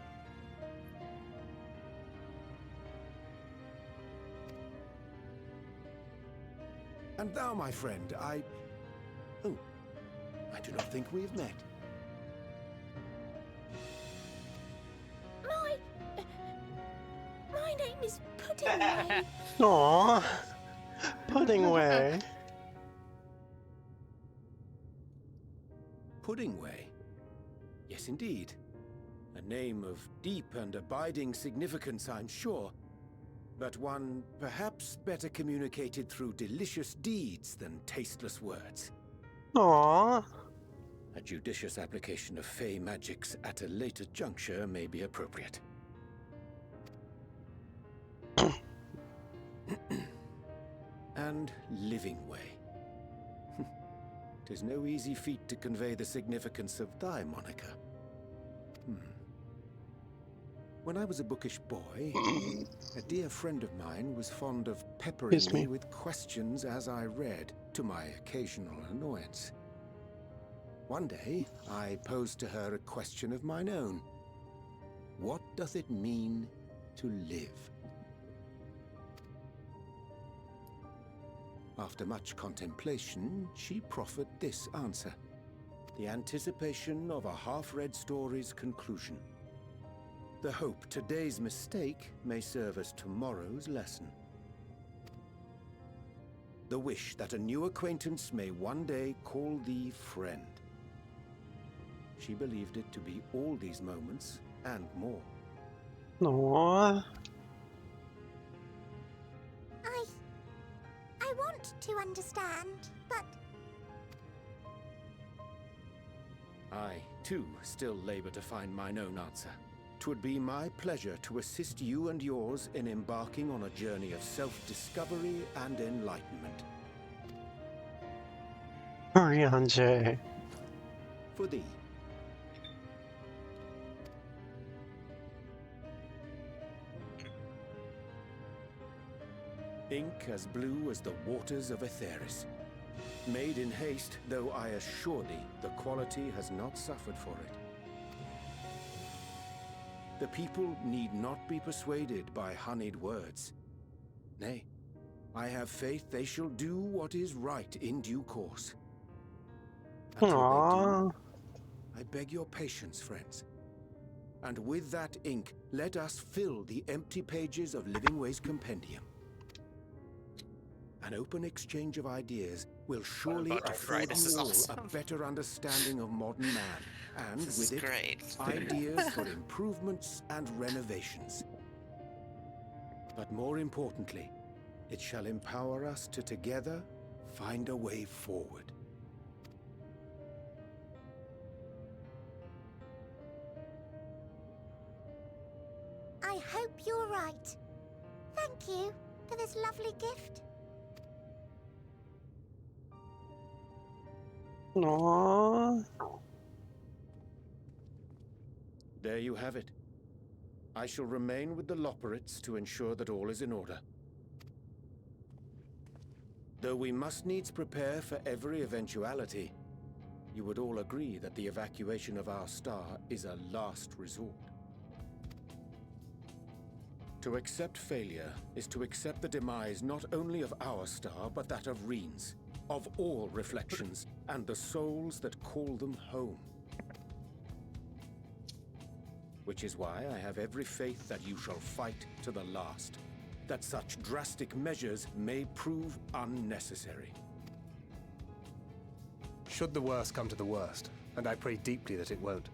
E: And thou, my friend, I do not think we have met.
F: My name is Puddingway.
A: Aww. Puddingway.
E: Puddingway? Yes, indeed. A name of deep and abiding significance, I'm sure, but one perhaps better communicated through delicious deeds than tasteless words.
A: Aww.
E: A judicious application of Fey magics at a later juncture may be appropriate. And living way. 'Tis no easy feat to convey the significance of thy moniker. When I was a bookish boy, a dear friend of mine was fond of peppering
A: Excuse me.
E: me with questions as I read, to my occasional annoyance. One day, I posed to her a question of mine own. What doth it mean to live? After much contemplation, she proffered this answer. The anticipation of a half-read story's conclusion. The hope today's mistake may serve as tomorrow's lesson. The wish that a new acquaintance may one day call thee friend. She believed it to be all these moments and more.
A: Aww.
F: I want to understand, but
E: I, too, still labour to find mine own answer. 'Twould be my pleasure to assist you and yours in embarking on a journey of self-discovery and enlightenment.
A: Oriange.
E: For thee. Ink as blue as the waters of Aetheris. Made in haste, though I assure thee, the quality has not suffered for it. The people need not be persuaded by honeyed words. Nay, I have faith they shall do what is right in due course. Until they
A: Aww.
E: do, I beg your patience, friends. And with that ink, let us fill the empty pages of Living Way's compendium. An open exchange of ideas will surely
B: about to cry.
E: afford
B: This
E: you
B: is
E: all
B: awesome.
E: a better understanding of modern man, and
B: This
E: with
B: is
E: it,
B: great.
E: ideas for improvements and renovations. But more importantly, it shall empower us to together find a way forward.
F: I hope you're right. Thank you for this lovely gift.
A: Aww.
E: There you have it. I shall remain with the Loporrits to ensure that all is in order. Though we must needs prepare for every eventuality, you would all agree that the evacuation of our star is a last resort. To accept failure is to accept the demise not only of our star, but that of Reen's, of all reflections, and the souls that call them home. Which is why I have every faith that you shall fight to the last, that such drastic measures may prove unnecessary.
G: Should the worst come to the worst, and I pray deeply that it won't,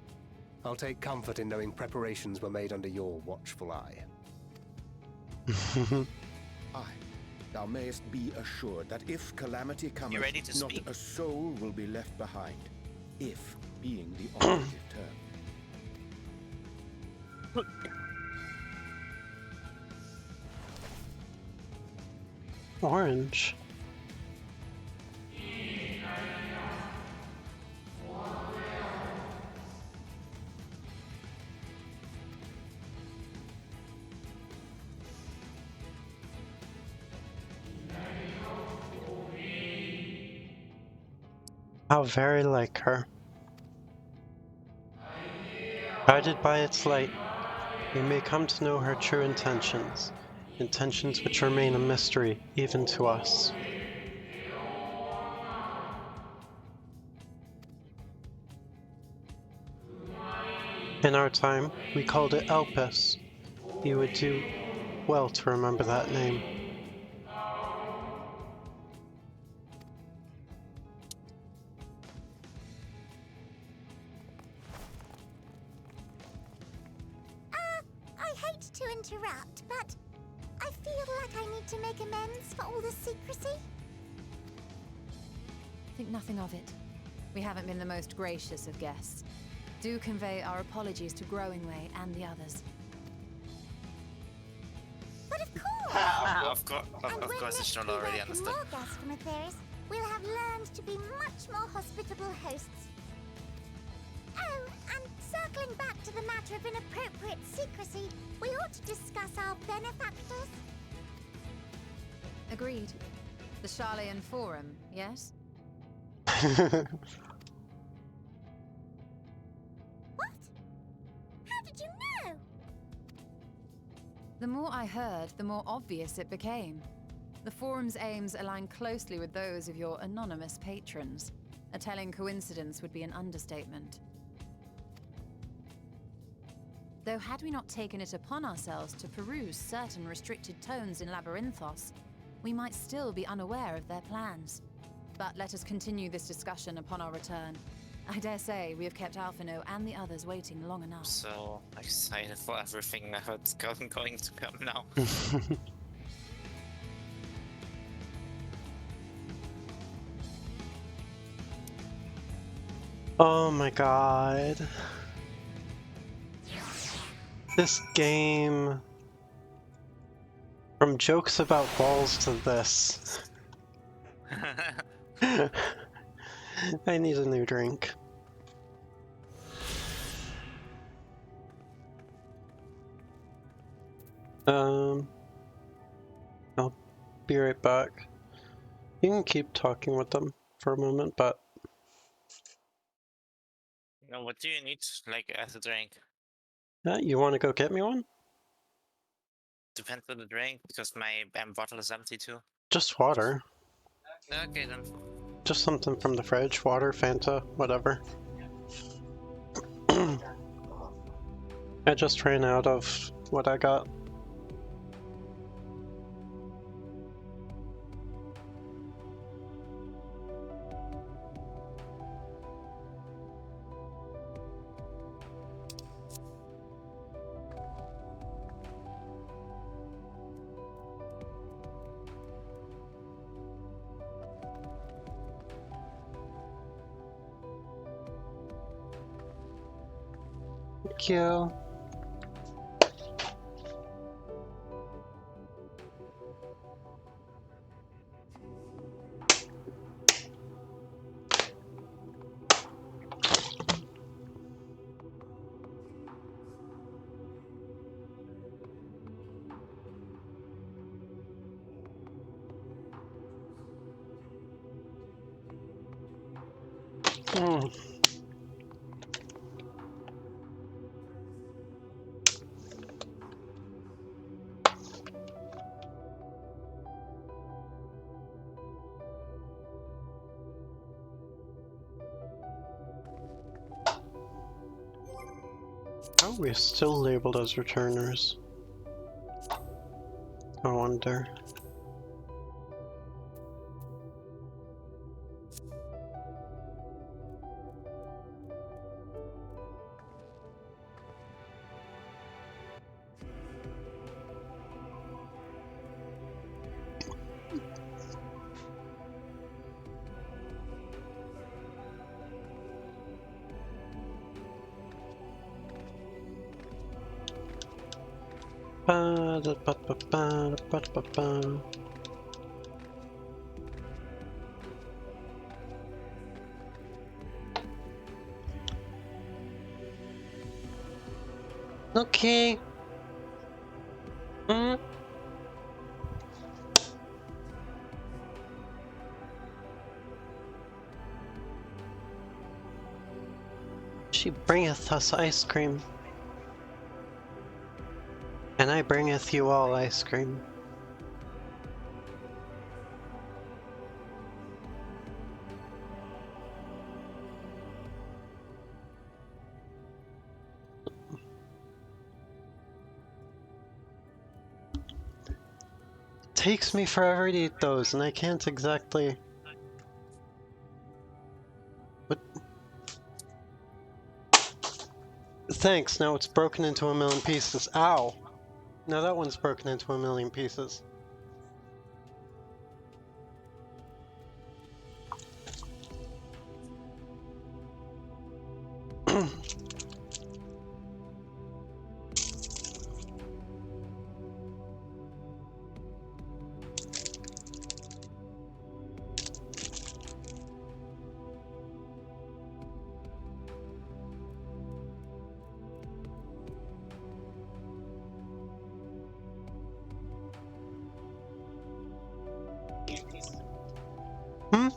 G: I'll take comfort in knowing preparations were made under your watchful eye.
E: Aye, thou mayest be assured that if calamity cometh,
B: You ready to
E: not
B: speak?
E: a soul will be left behind. If being the operative term.
A: Orange. How very like her. Guided by its light, we may come to know her true intentions, intentions which remain a mystery even to us. In our time, we called it Elpis. You would do well to remember that name.
F: I hate to interrupt, but I feel like I need to make amends for all the secrecy.
H: Think nothing of it. We haven't been the most gracious of guests. Do convey our apologies to Growingway and the others.
F: But of course!
B: Of course, I should already understand.
F: More guests from Atheris, we'll have learned to be much more hospitable hosts. Oh, and circling back to the matter of inappropriate secrecy, we ought to discuss our benefactors.
H: Agreed. The Charlayan Forum, yes?
F: What? How did you know?
H: The more I heard, the more obvious it became. The Forum's aims align closely with those of your anonymous patrons. A telling coincidence would be an understatement. Though had we not taken it upon ourselves to peruse certain restricted tones in Labyrinthos, we might still be unaware of their plans. But let us continue this discussion upon our return. I dare say we have kept Alphino and the others waiting long enough.
B: So excited for everything that's going to come now.
A: Oh my god. This game... From jokes about balls to this. I need a new drink. I'll be right back. You can keep talking with them for a moment, but...
B: Now, what do you need, like, as a drink?
A: You want to go get me one?
B: Depends on the drink, because my bottle is empty too.
A: Just water.
B: Okay then.
A: Just something from the fridge. Water, Fanta, whatever. I just ran out of what I got. Thank you. Mm. Oh, we're still labeled as returners. I wonder. Ba-da-ba-ba-ba-da-ba-da-ba-ba. Okay. Mm. She bringeth us ice cream, and I bringeth you all ice cream. It takes me forever to eat those, and I can't exactly... What? Thanks, now it's broken into a million pieces. Ow! Now that one's broken into a million pieces. Hmm?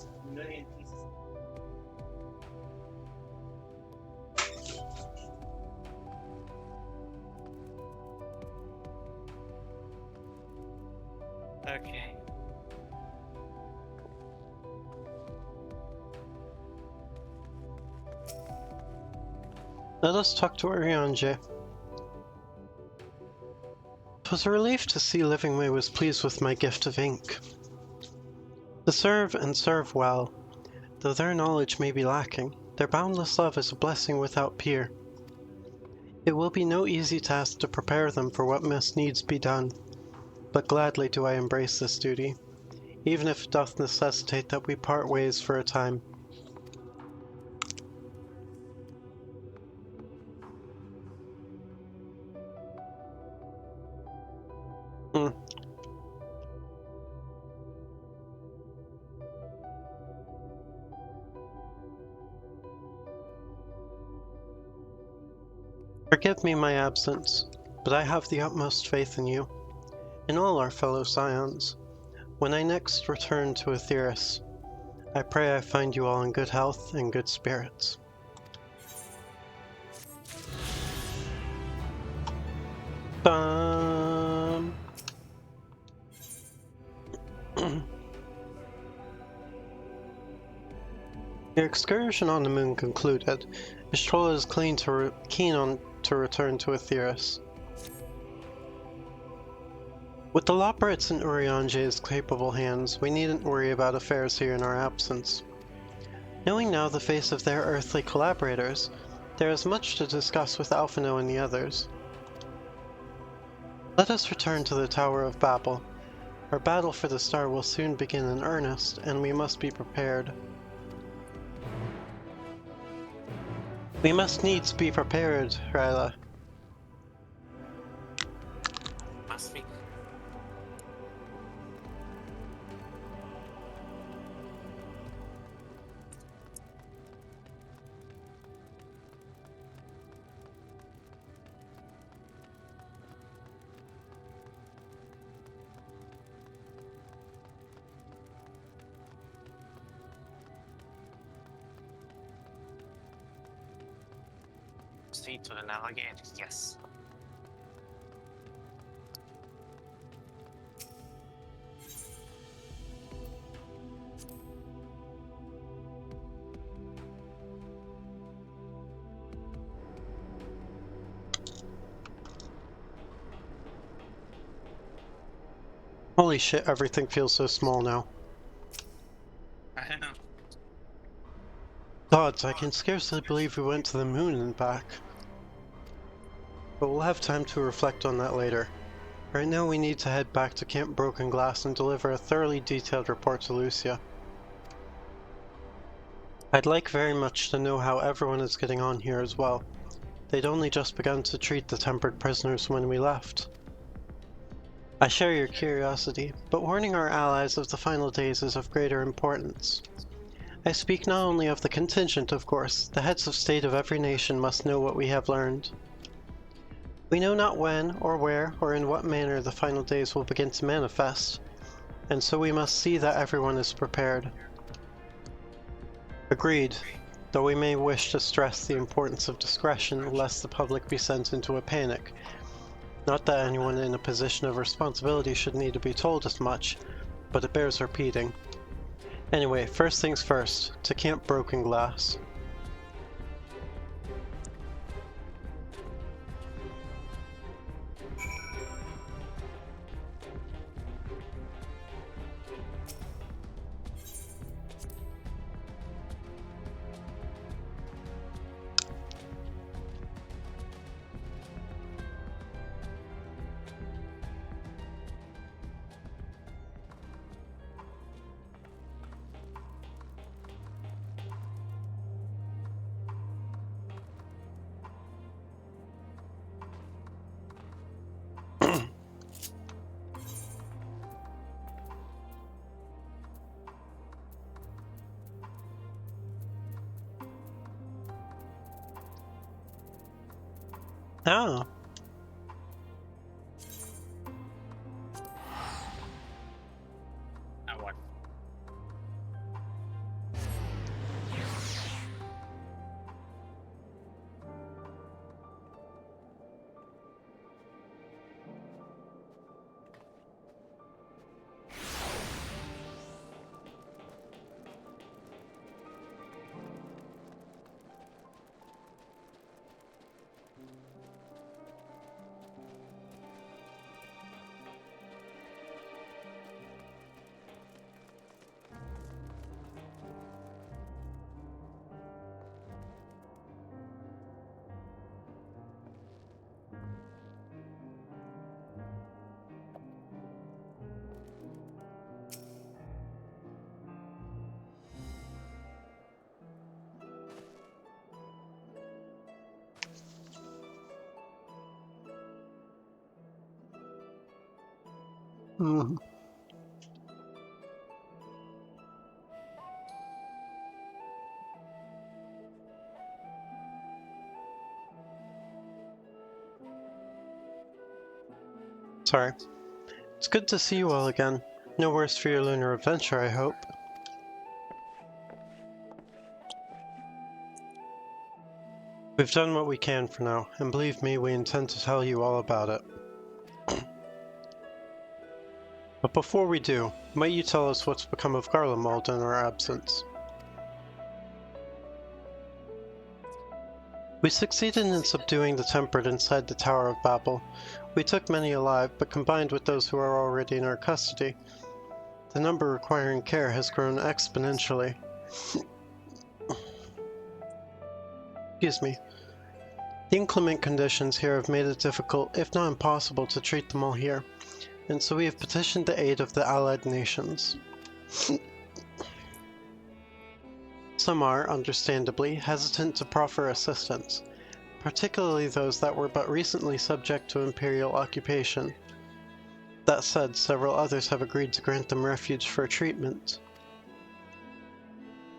B: Okay.
A: Let us talk to Urianger. 'Twas a relief to see Livingway was pleased with my gift of ink. To serve and serve well, though their knowledge may be lacking, their boundless love is a blessing without peer. It will be no easy task to prepare them for what must needs be done, but gladly do I embrace this duty, even if it doth necessitate that we part ways for a time. Hmm. Forgive me my absence, but I have the utmost faith in you, in all our fellow scions. When I next return to Aetheris, I pray I find you all in good health and good spirits. Bum. Your excursion on the moon concluded, Ishtrola is keen on to return to Aetheris. With the Loporrits in Urianger's capable hands, we needn't worry about affairs here in our absence. Knowing now the face of their earthly collaborators, there is much to discuss with Alphino and the others. Let us return to the Tower of Babel. Our battle for the star will soon begin in earnest, and we must be prepared. We must needs be prepared, Ryla.
B: Must be. Proceed to the navigator, yes.
A: Holy shit, everything feels so small now.
B: I know.
A: Gods, I can scarcely believe we went to the moon and back. But we'll have time to reflect on that later. Right now we need to head back to Camp Broken Glass and deliver a thoroughly detailed report to Lucia. I'd like very much to know how everyone is getting on here as well. They'd only just begun to treat the tempered prisoners when we left. I share your curiosity, but warning our allies of the final days is of greater importance. I speak not only of the contingent, of course. The heads of state of every nation must know what we have learned. We know not when, or where, or in what manner the final days will begin to manifest, and so we must see that everyone is prepared. Agreed, though we may wish to stress the importance of discretion lest the public be sent into a panic. Not that anyone in a position of responsibility should need to be told as much, but it bears repeating. Anyway, first things first, to Camp Broken Glass. Ah.
B: Now what?
A: Hmm. Sorry. It's good to see you all again. No worse for your lunar adventure, I hope. We've done what we can for now, and believe me, we intend to tell you all about it. But before we do, might you tell us what's become of Garlemald in our absence? We succeeded in subduing the Tempered inside the Tower of Babel. We took many alive, but combined with those who are already in our custody, the number requiring care has grown exponentially. Excuse me. The inclement conditions here have made it difficult, if not impossible, to treat them all here, and so we have petitioned the aid of the allied nations. Some are, understandably, hesitant to proffer assistance, particularly those that were but recently subject to imperial occupation. That said, several others have agreed to grant them refuge for treatment.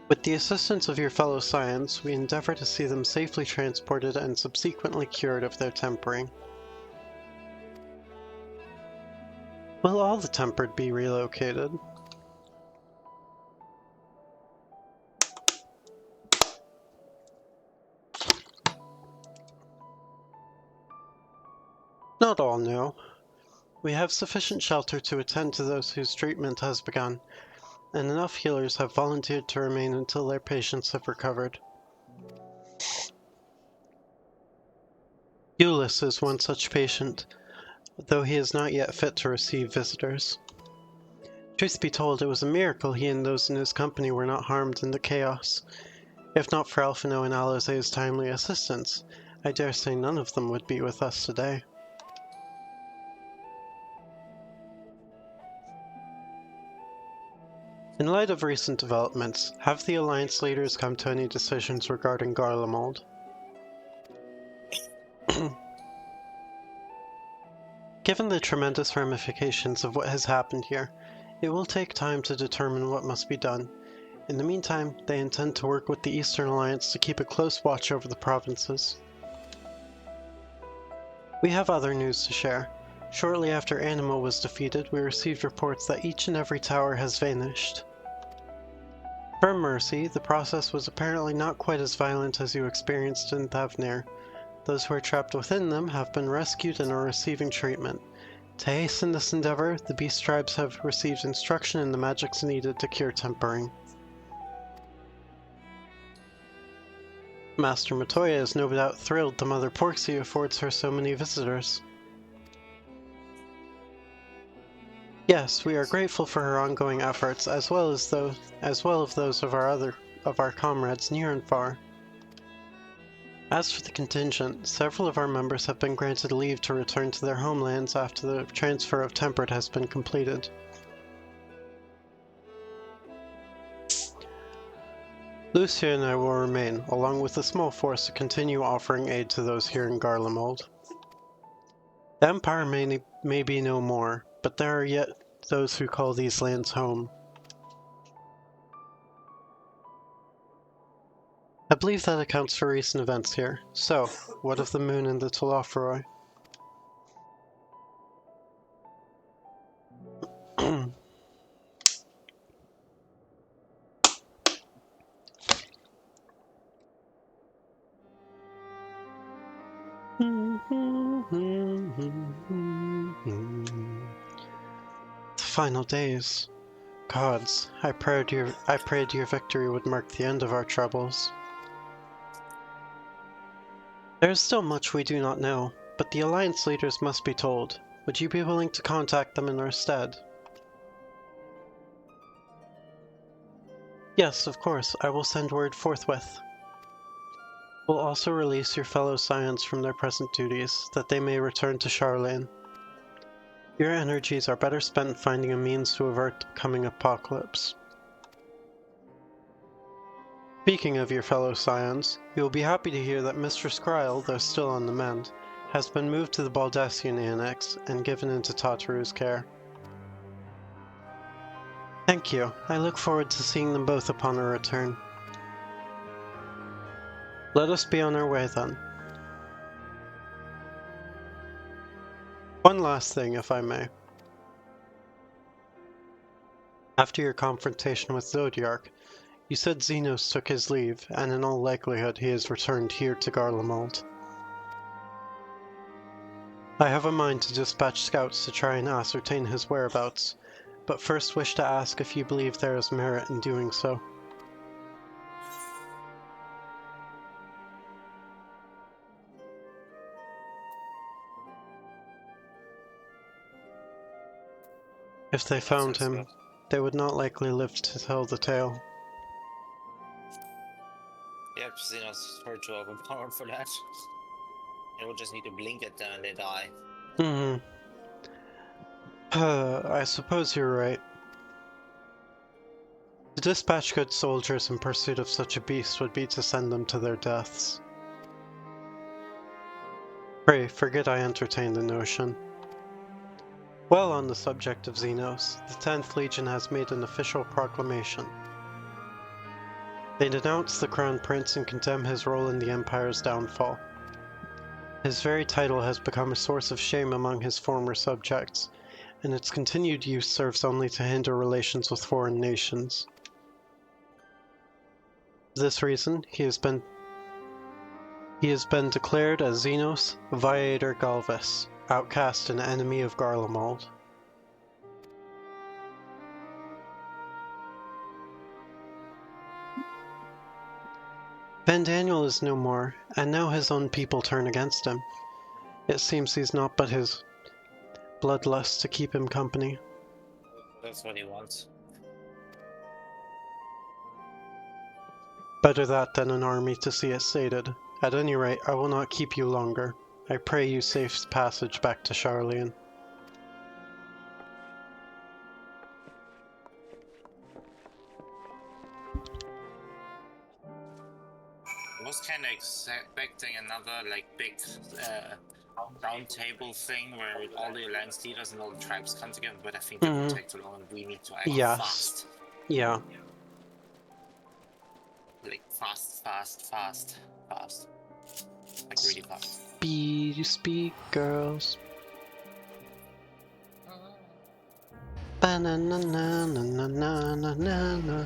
A: With the assistance of your fellow Scions, we endeavor to see them safely transported and subsequently cured of their tempering. Will all the Tempered be relocated? Not all, no. We have sufficient shelter to attend to those whose treatment has begun, and enough healers have volunteered to remain until their patients have recovered. Euless is one such patient, though he is not yet fit to receive visitors. Truth be told, it was a miracle he and those in his company were not harmed in the chaos. If not for Alphino and Alizé's timely assistance, I dare say none of them would be with us today. In light of recent developments, have the Alliance leaders come to any decisions regarding Garlemald? Given the tremendous ramifications of what has happened here, it will take time to determine what must be done. In the meantime, they intend to work with the Eastern Alliance to keep a close watch over the provinces. We have other news to share. Shortly after Anima was defeated, we received reports that each and every tower has vanished. For mercy, the process was apparently not quite as violent as you experienced in Thavnir. Those who are trapped within them have been rescued and are receiving treatment. To hasten this endeavor, the beast tribes have received instruction in the magics needed to cure tempering. Master Matoya is no doubt thrilled the Mother Porxie affords her so many visitors. Yes, we are grateful for her ongoing efforts, as well of those of our comrades near and far. As for the contingent, several of our members have been granted leave to return to their homelands after the transfer of Tempered has been completed. Lucia and I will remain, along with a small force, to continue offering aid to those here in Garlemald. The Empire may be no more, but there are yet those who call these lands home. I believe that accounts for recent events here. So, what of the moon and the Telophoroi? The final days. Gods, I prayed your victory would mark the end of our troubles. There is still much we do not know, but the Alliance leaders must be told. Would you be willing to contact them in our stead? Yes, of course, I will send word forthwith. We'll also release your fellow Scions from their present duties, that they may return to Charlene. Your energies are better spent finding a means to avert the coming apocalypse. Speaking of your fellow Scions, you will be happy to hear that Mistress Kryle, though still on the mend, has been moved to the Baldessian Annex and given into Tataru's care. Thank you. I look forward to seeing them both upon our return. Let us be on our way then. One last thing, if I may. After your confrontation with Zodiark, you said Xenos took his leave, and in all likelihood he has returned here to Garlemald. I have a mind to dispatch scouts to try and ascertain his whereabouts, but first wish to ask if you believe there is merit in doing so. If they found him, they would not likely live to tell the tale.
B: Yep, Xenos far too overpowered for that. They will just need to blink at them and they die.
A: I suppose you're right. To dispatch good soldiers in pursuit of such a beast would be to send them to their deaths. Pray, forget I entertained the notion. While on the subject of Xenos, the 10th Legion has made an official proclamation. They denounce the Crown Prince and condemn his role in the Empire's downfall. His very title has become a source of shame among his former subjects, and its continued use serves only to hinder relations with foreign nations. For this reason, he has been declared as Xenos Viator Galvus, outcast and enemy of Garlemald. Ben Daniel is no more, and now his own people turn against him. It seems he's not but his bloodlust to keep him company.
B: That's what he wants.
A: Better that than an army to see it sated. At any rate, I will not keep you longer. I pray you safe passage back to Charlene.
B: I was kind of expecting another like big round table thing where all the alliance leaders and all the tribes come together, but I think that would take too long and we need to act fast.
A: Yeah.
B: Like fast. Like really fast.
A: Speak, girls. Ba-na-na-na-na-na-na-na-na.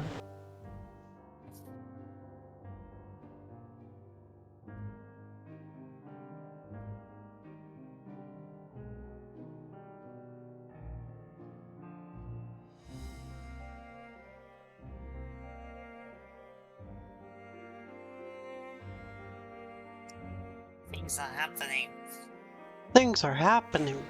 B: Things are happening.
A: Things are happening.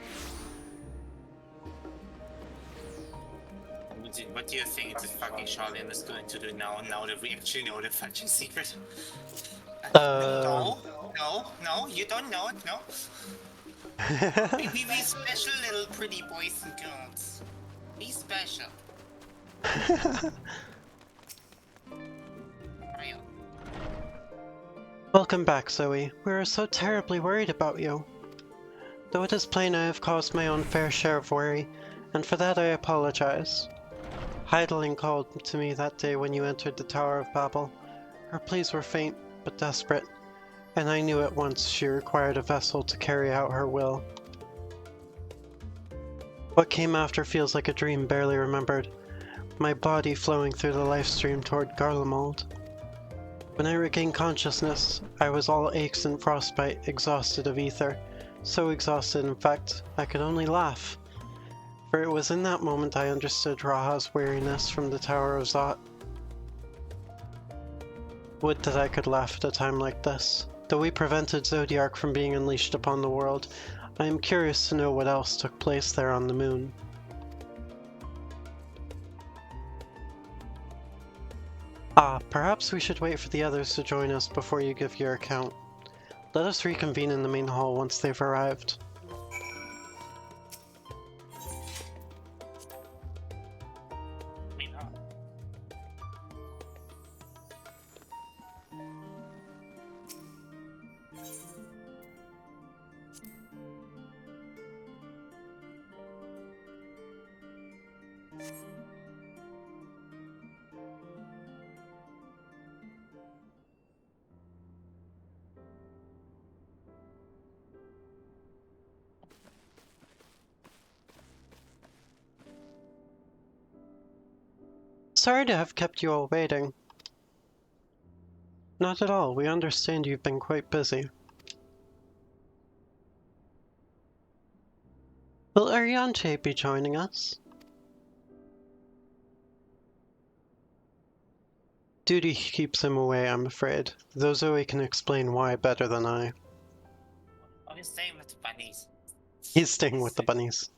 B: What do you think the fucking Charlene is going to do now that we actually know the fucking secret? No, you don't know it, no? We special little pretty boys and girls. Be special.
A: Welcome back, Zoe. We are so terribly worried about you. Though it is plain I have caused my own fair share of worry, and for that I apologize. Heidelin called to me that day when you entered the Tower of Babel. Her pleas were faint but desperate, and I knew at once she required a vessel to carry out her will. What came after feels like a dream barely remembered, my body flowing through the life stream toward Garlemald. When I regained consciousness, I was all aches and frostbite, exhausted of ether. So exhausted, in fact, I could only laugh. For it was in that moment I understood Raha's weariness from the Tower of Zot. Would that I could laugh at a time like this. Though we prevented Zodiark from being unleashed upon the world, I am curious to know what else took place there on the moon. Perhaps we should wait for the others to join us before you give your account. Let us reconvene in the main hall once they've arrived. Sorry to have kept you all waiting. Not at all, we understand you've been quite busy. Will Ariante be joining us? Duty keeps him away, I'm afraid, though Zoe can explain why better than I.
B: Oh, he's staying with the bunnies.
A: He's staying with the bunnies.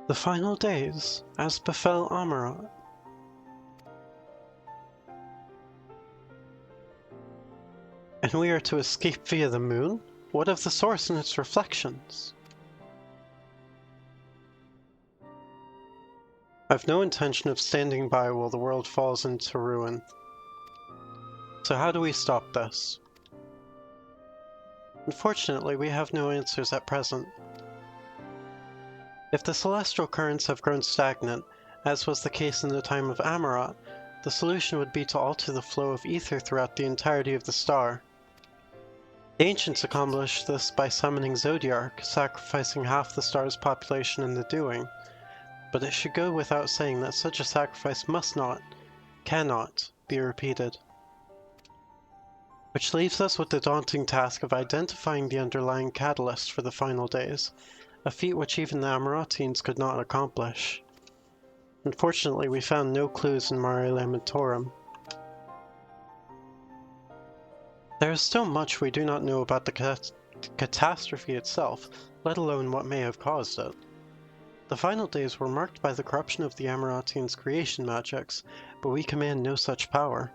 A: The final days, as befell Amarat. And we are to escape via the moon? What of the source and its reflections? I've no intention of standing by while the world falls into ruin. So how do we stop this? Unfortunately, we have no answers at present. If the celestial currents have grown stagnant, as was the case in the time of Amarat, the solution would be to alter the flow of ether throughout the entirety of the star. The ancients accomplished this by summoning Zodiark, sacrificing half the star's population in the doing, but it should go without saying that such a sacrifice must not, cannot, be repeated. Which leaves us with the daunting task of identifying the underlying catalyst for the final days, a feat which even the Amaratines could not accomplish. Unfortunately, we found no clues in Mare Lamentorum. There is still much we do not know about the catastrophe itself, let alone what may have caused it. The final days were marked by the corruption of the Amaratines' creation magics, but we command no such power,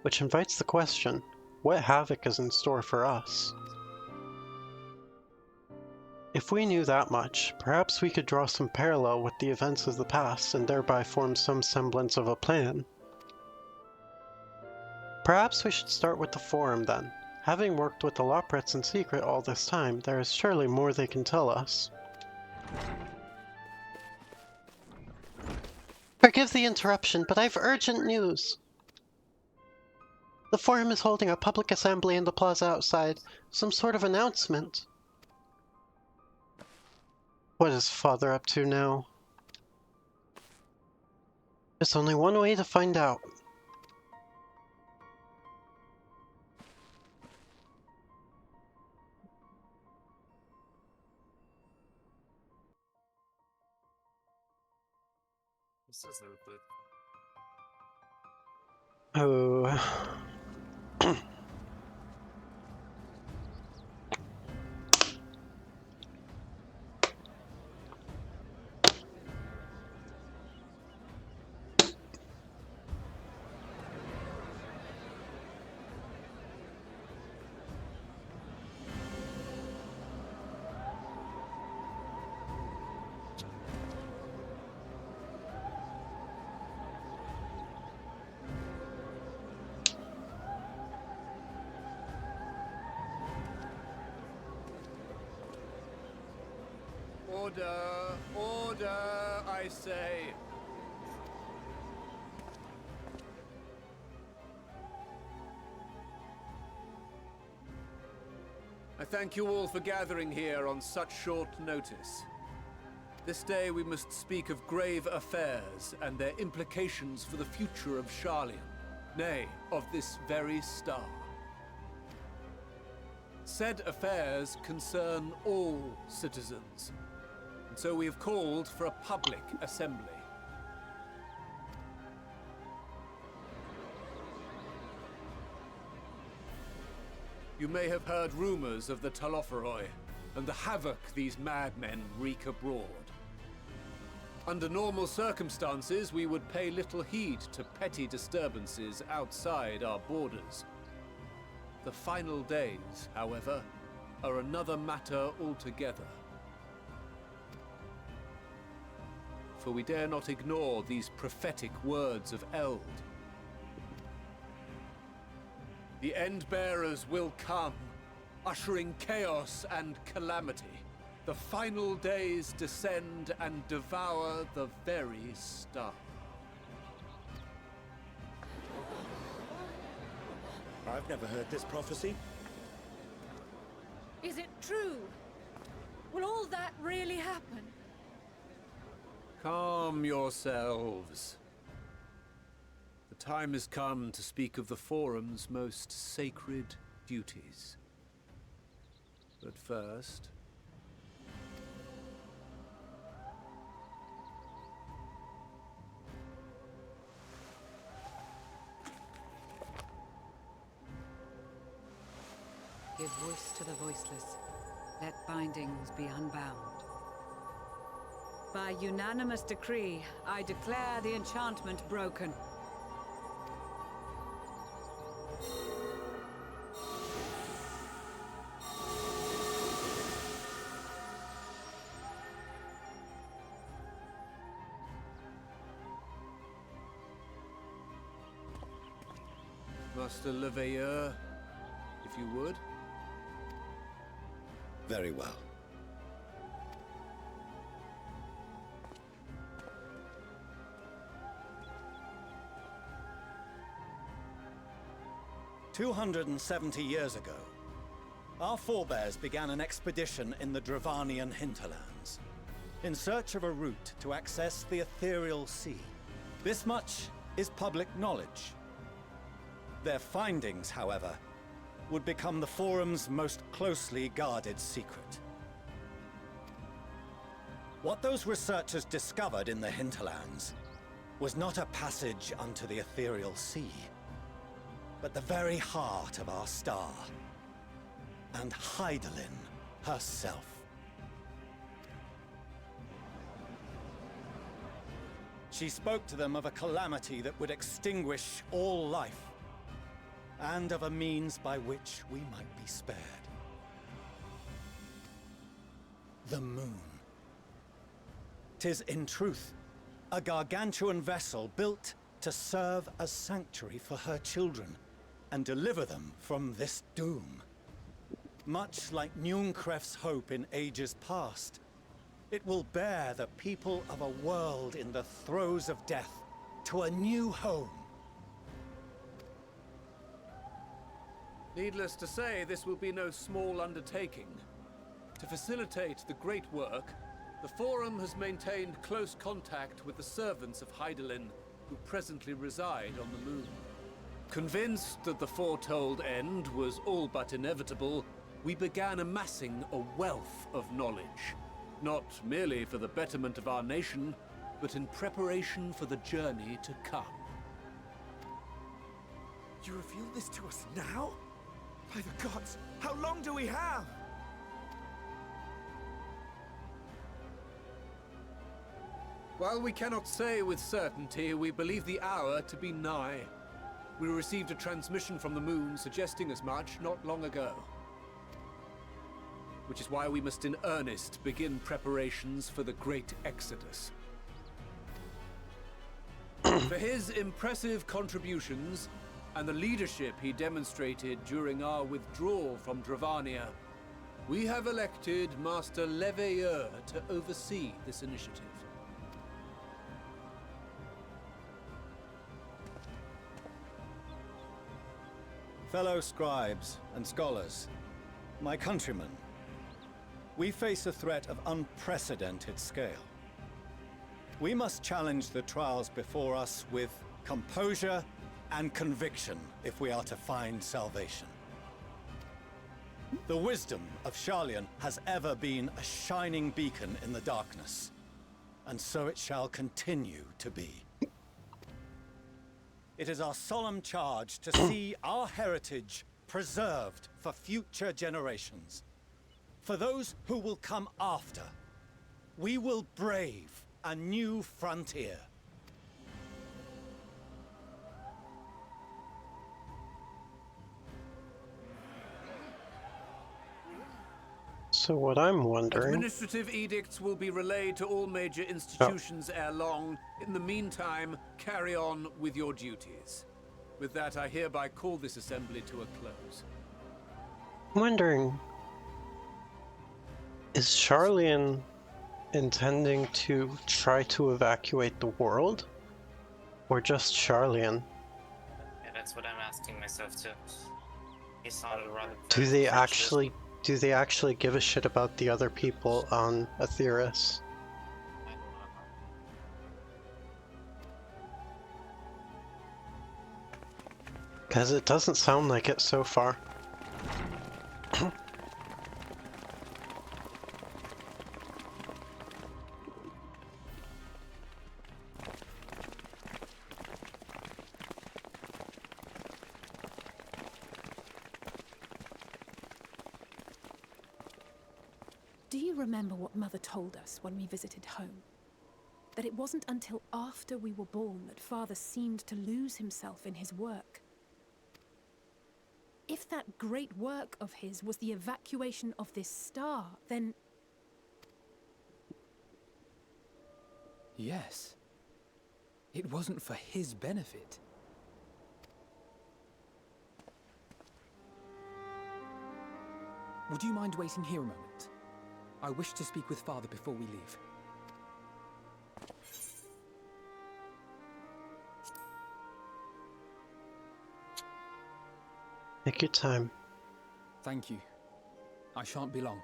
A: which invites the question, what havoc is in store for us? If we knew that much, perhaps we could draw some parallel with the events of the past and thereby form some semblance of a plan. Perhaps we should start with the Forum then. Having worked with the Loprets in secret all this time, there is surely more they can tell us. Forgive the interruption, but I've urgent news. The Forum is holding a public assembly in the plaza outside. Some sort of announcement. What is Father up to now? There's only one way to find out.
B: This is no good.
A: Oh.
E: Order! Order, I say! I thank you all for gathering here on such short notice. This day we must speak of grave affairs and their implications for the future of Sharlayan, nay, of this very star. Said affairs concern all citizens, and so we have called for a public assembly. You may have heard rumors of the Talopheroi and the havoc these madmen wreak abroad. Under normal circumstances, we would pay little heed to petty disturbances outside our borders. The final days, however, are another matter altogether. For we dare not ignore these prophetic words of Eld. The Endbearers will come, ushering chaos and calamity. The final days descend and devour the very star.
I: I've never heard this prophecy.
J: Is it true? Will all that really happen?
E: Calm yourselves. The time has come to speak of the Forum's most sacred duties. But first...
J: Give voice to the voiceless. Let bindings be unbound. By unanimous decree, I declare the enchantment broken.
E: Master Leveilleur, if you would.
I: Very well. "270 years ago, our forebears began an expedition in the Dravanian hinterlands, in search of a route to access the ethereal sea. This much is public knowledge. Their findings, however, would become the Forum's most closely guarded secret. What those researchers discovered in the hinterlands was not a passage unto the ethereal sea, but the very heart of our star, and Hydaelyn herself. She spoke to them of a calamity that would extinguish all life, and of a means by which we might be spared. The moon. 'Tis in truth a gargantuan vessel built to serve as sanctuary for her children and deliver them from this doom. Much like Nunkref's hope in ages past, it will bear the people of a world in the throes of death to a new home.
E: Needless to say, this will be no small undertaking. To facilitate the great work, the Forum has maintained close contact with the servants of Hydaelyn, who presently reside on the moon. Convinced that the foretold end was all but inevitable, we began amassing a wealth of knowledge, not merely for the betterment of our nation, but in preparation for the journey to come.
D: You reveal this to us now? By the gods, how long do we have?
E: While we cannot say with certainty, we believe the hour to be nigh. We received a transmission from the moon suggesting as much not long ago. Which is why we must in earnest begin preparations for the great exodus. For his impressive contributions, and the leadership he demonstrated during our withdrawal from Dravania,
K: We have elected Master Leveilleur to oversee this initiative.
I: Fellow scribes and scholars, my countrymen, we face a threat of unprecedented scale. We must challenge the trials before us with composure and conviction if we are to find salvation. The wisdom of Sharlayan has ever been a shining beacon in the darkness, and so it shall continue to be. It is our solemn charge to see our heritage preserved for future generations. For those who will come after, we will brave a new frontier.
A: So what I'm wondering...
K: Administrative edicts will be relayed to all major institutions ere long. In the meantime, carry on with your duties. With that, I hereby call this assembly to a close.
A: I'm wondering... Is Sharlayan intending to try to evacuate the world? Or just Sharlayan?
B: Yeah, that's what I'm asking myself too. He sounded rather...
A: Do they actually give a shit about the other people on Aetheris? Because it doesn't sound like it so far.
L: Do you remember what Mother told us when we visited home? That it wasn't until after we were born that Father seemed to lose himself in his work. If that great work of his was the evacuation of this star, then...
M: Yes. It wasn't for his benefit. Would you mind waiting here a moment? I wish to speak with Father before we leave.
A: Take your time.
M: Thank you. I shan't be long.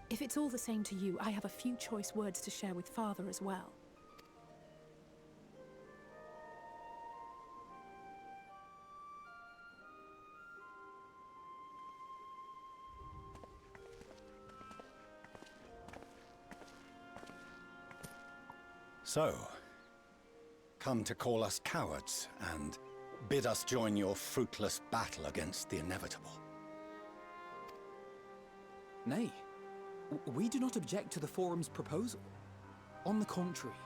L: If it's all the same to you, I have a few choice words to share with Father as well.
I: So, come to call us cowards and bid us join your fruitless battle against the inevitable.
M: Nay, we do not object to the Forum's proposal. On the contrary,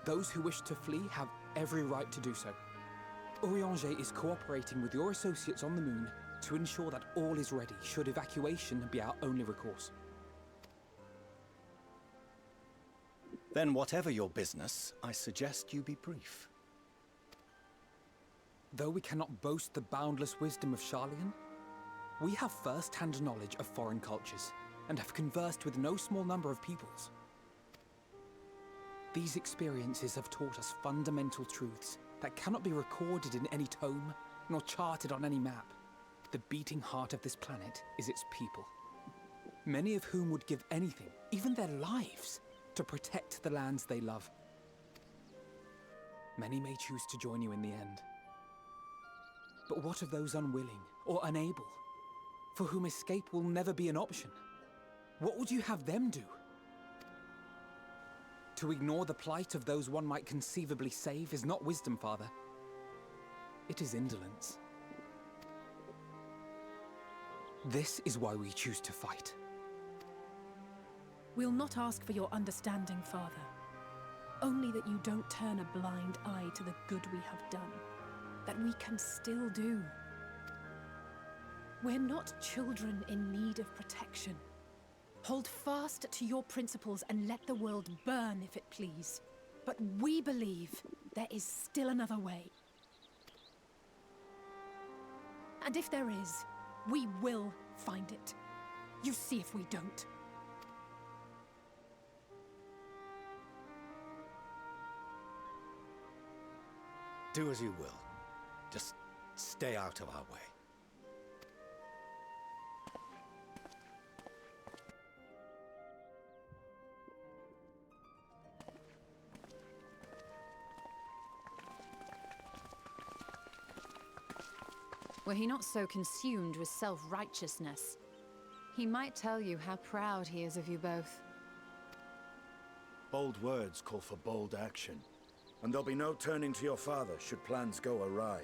M: those who wish to flee have every right to do so. Urianger is cooperating with your associates on the moon to ensure that all is ready should evacuation be our only recourse.
I: Then whatever your business, I suggest you be brief.
M: Though we cannot boast the boundless wisdom of Sharlayan, we have first-hand knowledge of foreign cultures and have conversed with no small number of peoples. These experiences have taught us fundamental truths that cannot be recorded in any tome nor charted on any map. The beating heart of this planet is its people, many of whom would give anything, even their lives, to protect the lands they love. Many may choose to join you in the end. But what of those unwilling or unable, for whom escape will never be an option? What would you have them do? To ignore the plight of those one might conceivably save is not wisdom, Father. It is indolence. This is why we choose to fight.
L: We'll not ask for your understanding, Father. Only that you don't turn a blind eye to the good we have done. That we can still do. We're not children in need of protection. Hold fast to your principles and let the world burn if it please. But we believe there is still another way. And if there is, we will find it. You see if we don't.
I: Do as you will. Just stay out of our way.
H: Were he not so consumed with self-righteousness, he might tell you how proud he is of you both.
E: Bold words call for bold action. And there'll be no turning to your father should plans go awry.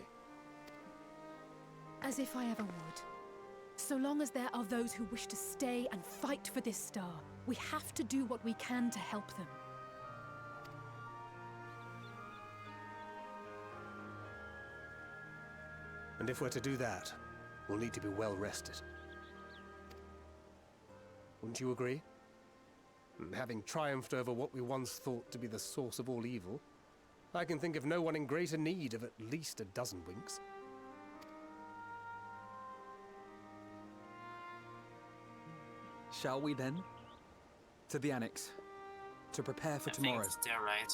L: As if I ever would. So long as there are those who wish to stay and fight for this star, we have to do what we can to help them.
G: And if we're to do that, we'll need to be well rested. Wouldn't you agree? Having triumphed over what we once thought to be the source of all evil, I can think of no one in greater need of at least a dozen winks.
M: Shall we then? To the annex. To prepare for tomorrow.
B: I think they're right.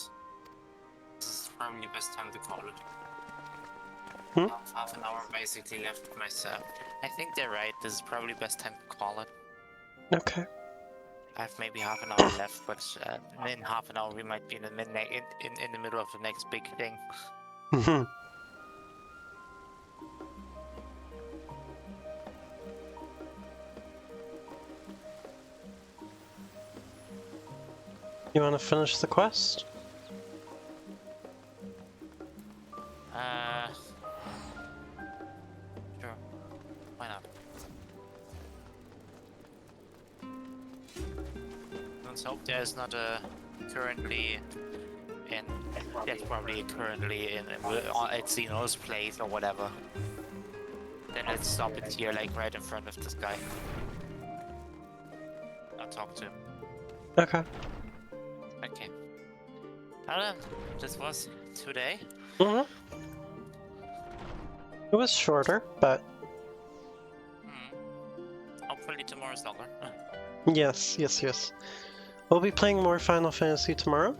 B: This is probably the best time to call it. Half an hour basically left myself. I think they're right. This is probably the best time to call it.
A: Okay.
B: I have maybe half an hour left, but in half an hour we might be in the middle of the next big thing.
A: You want to finish the quest?
B: Sure. Why not? Let's hope there's not a currently in. There's probably currently in at Zeno's place or whatever. Then let's stop it here, like right in front of this guy. I'll talk to him.
A: Okay.
B: Okay. Well, this was today.
A: It was shorter, but...
B: Hopefully tomorrow's longer.
A: Yes. We'll be playing more Final Fantasy tomorrow.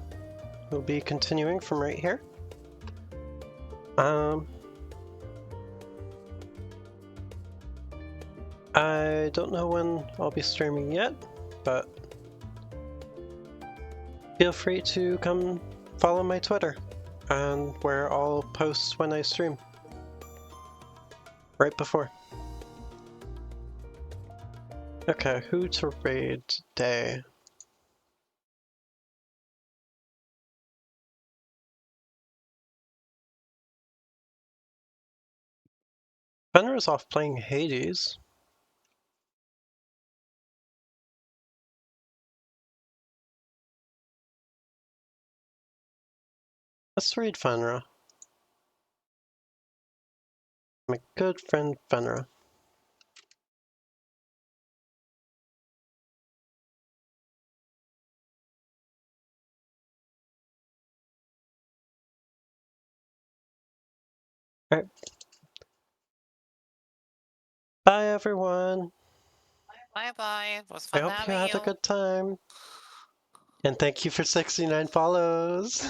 A: We'll be continuing from right here. I don't know when I'll be streaming yet, but feel free to come follow my Twitter, and where I'll post when I stream. Right before. Okay, who to raid today? Fenrir's off playing Hades. Let's raid Fenrir. My good friend Fenrir. Alright. Bye everyone.
B: Bye. It was
A: I
B: fun
A: hope you
B: having
A: had a good time. And thank you for 69 follows.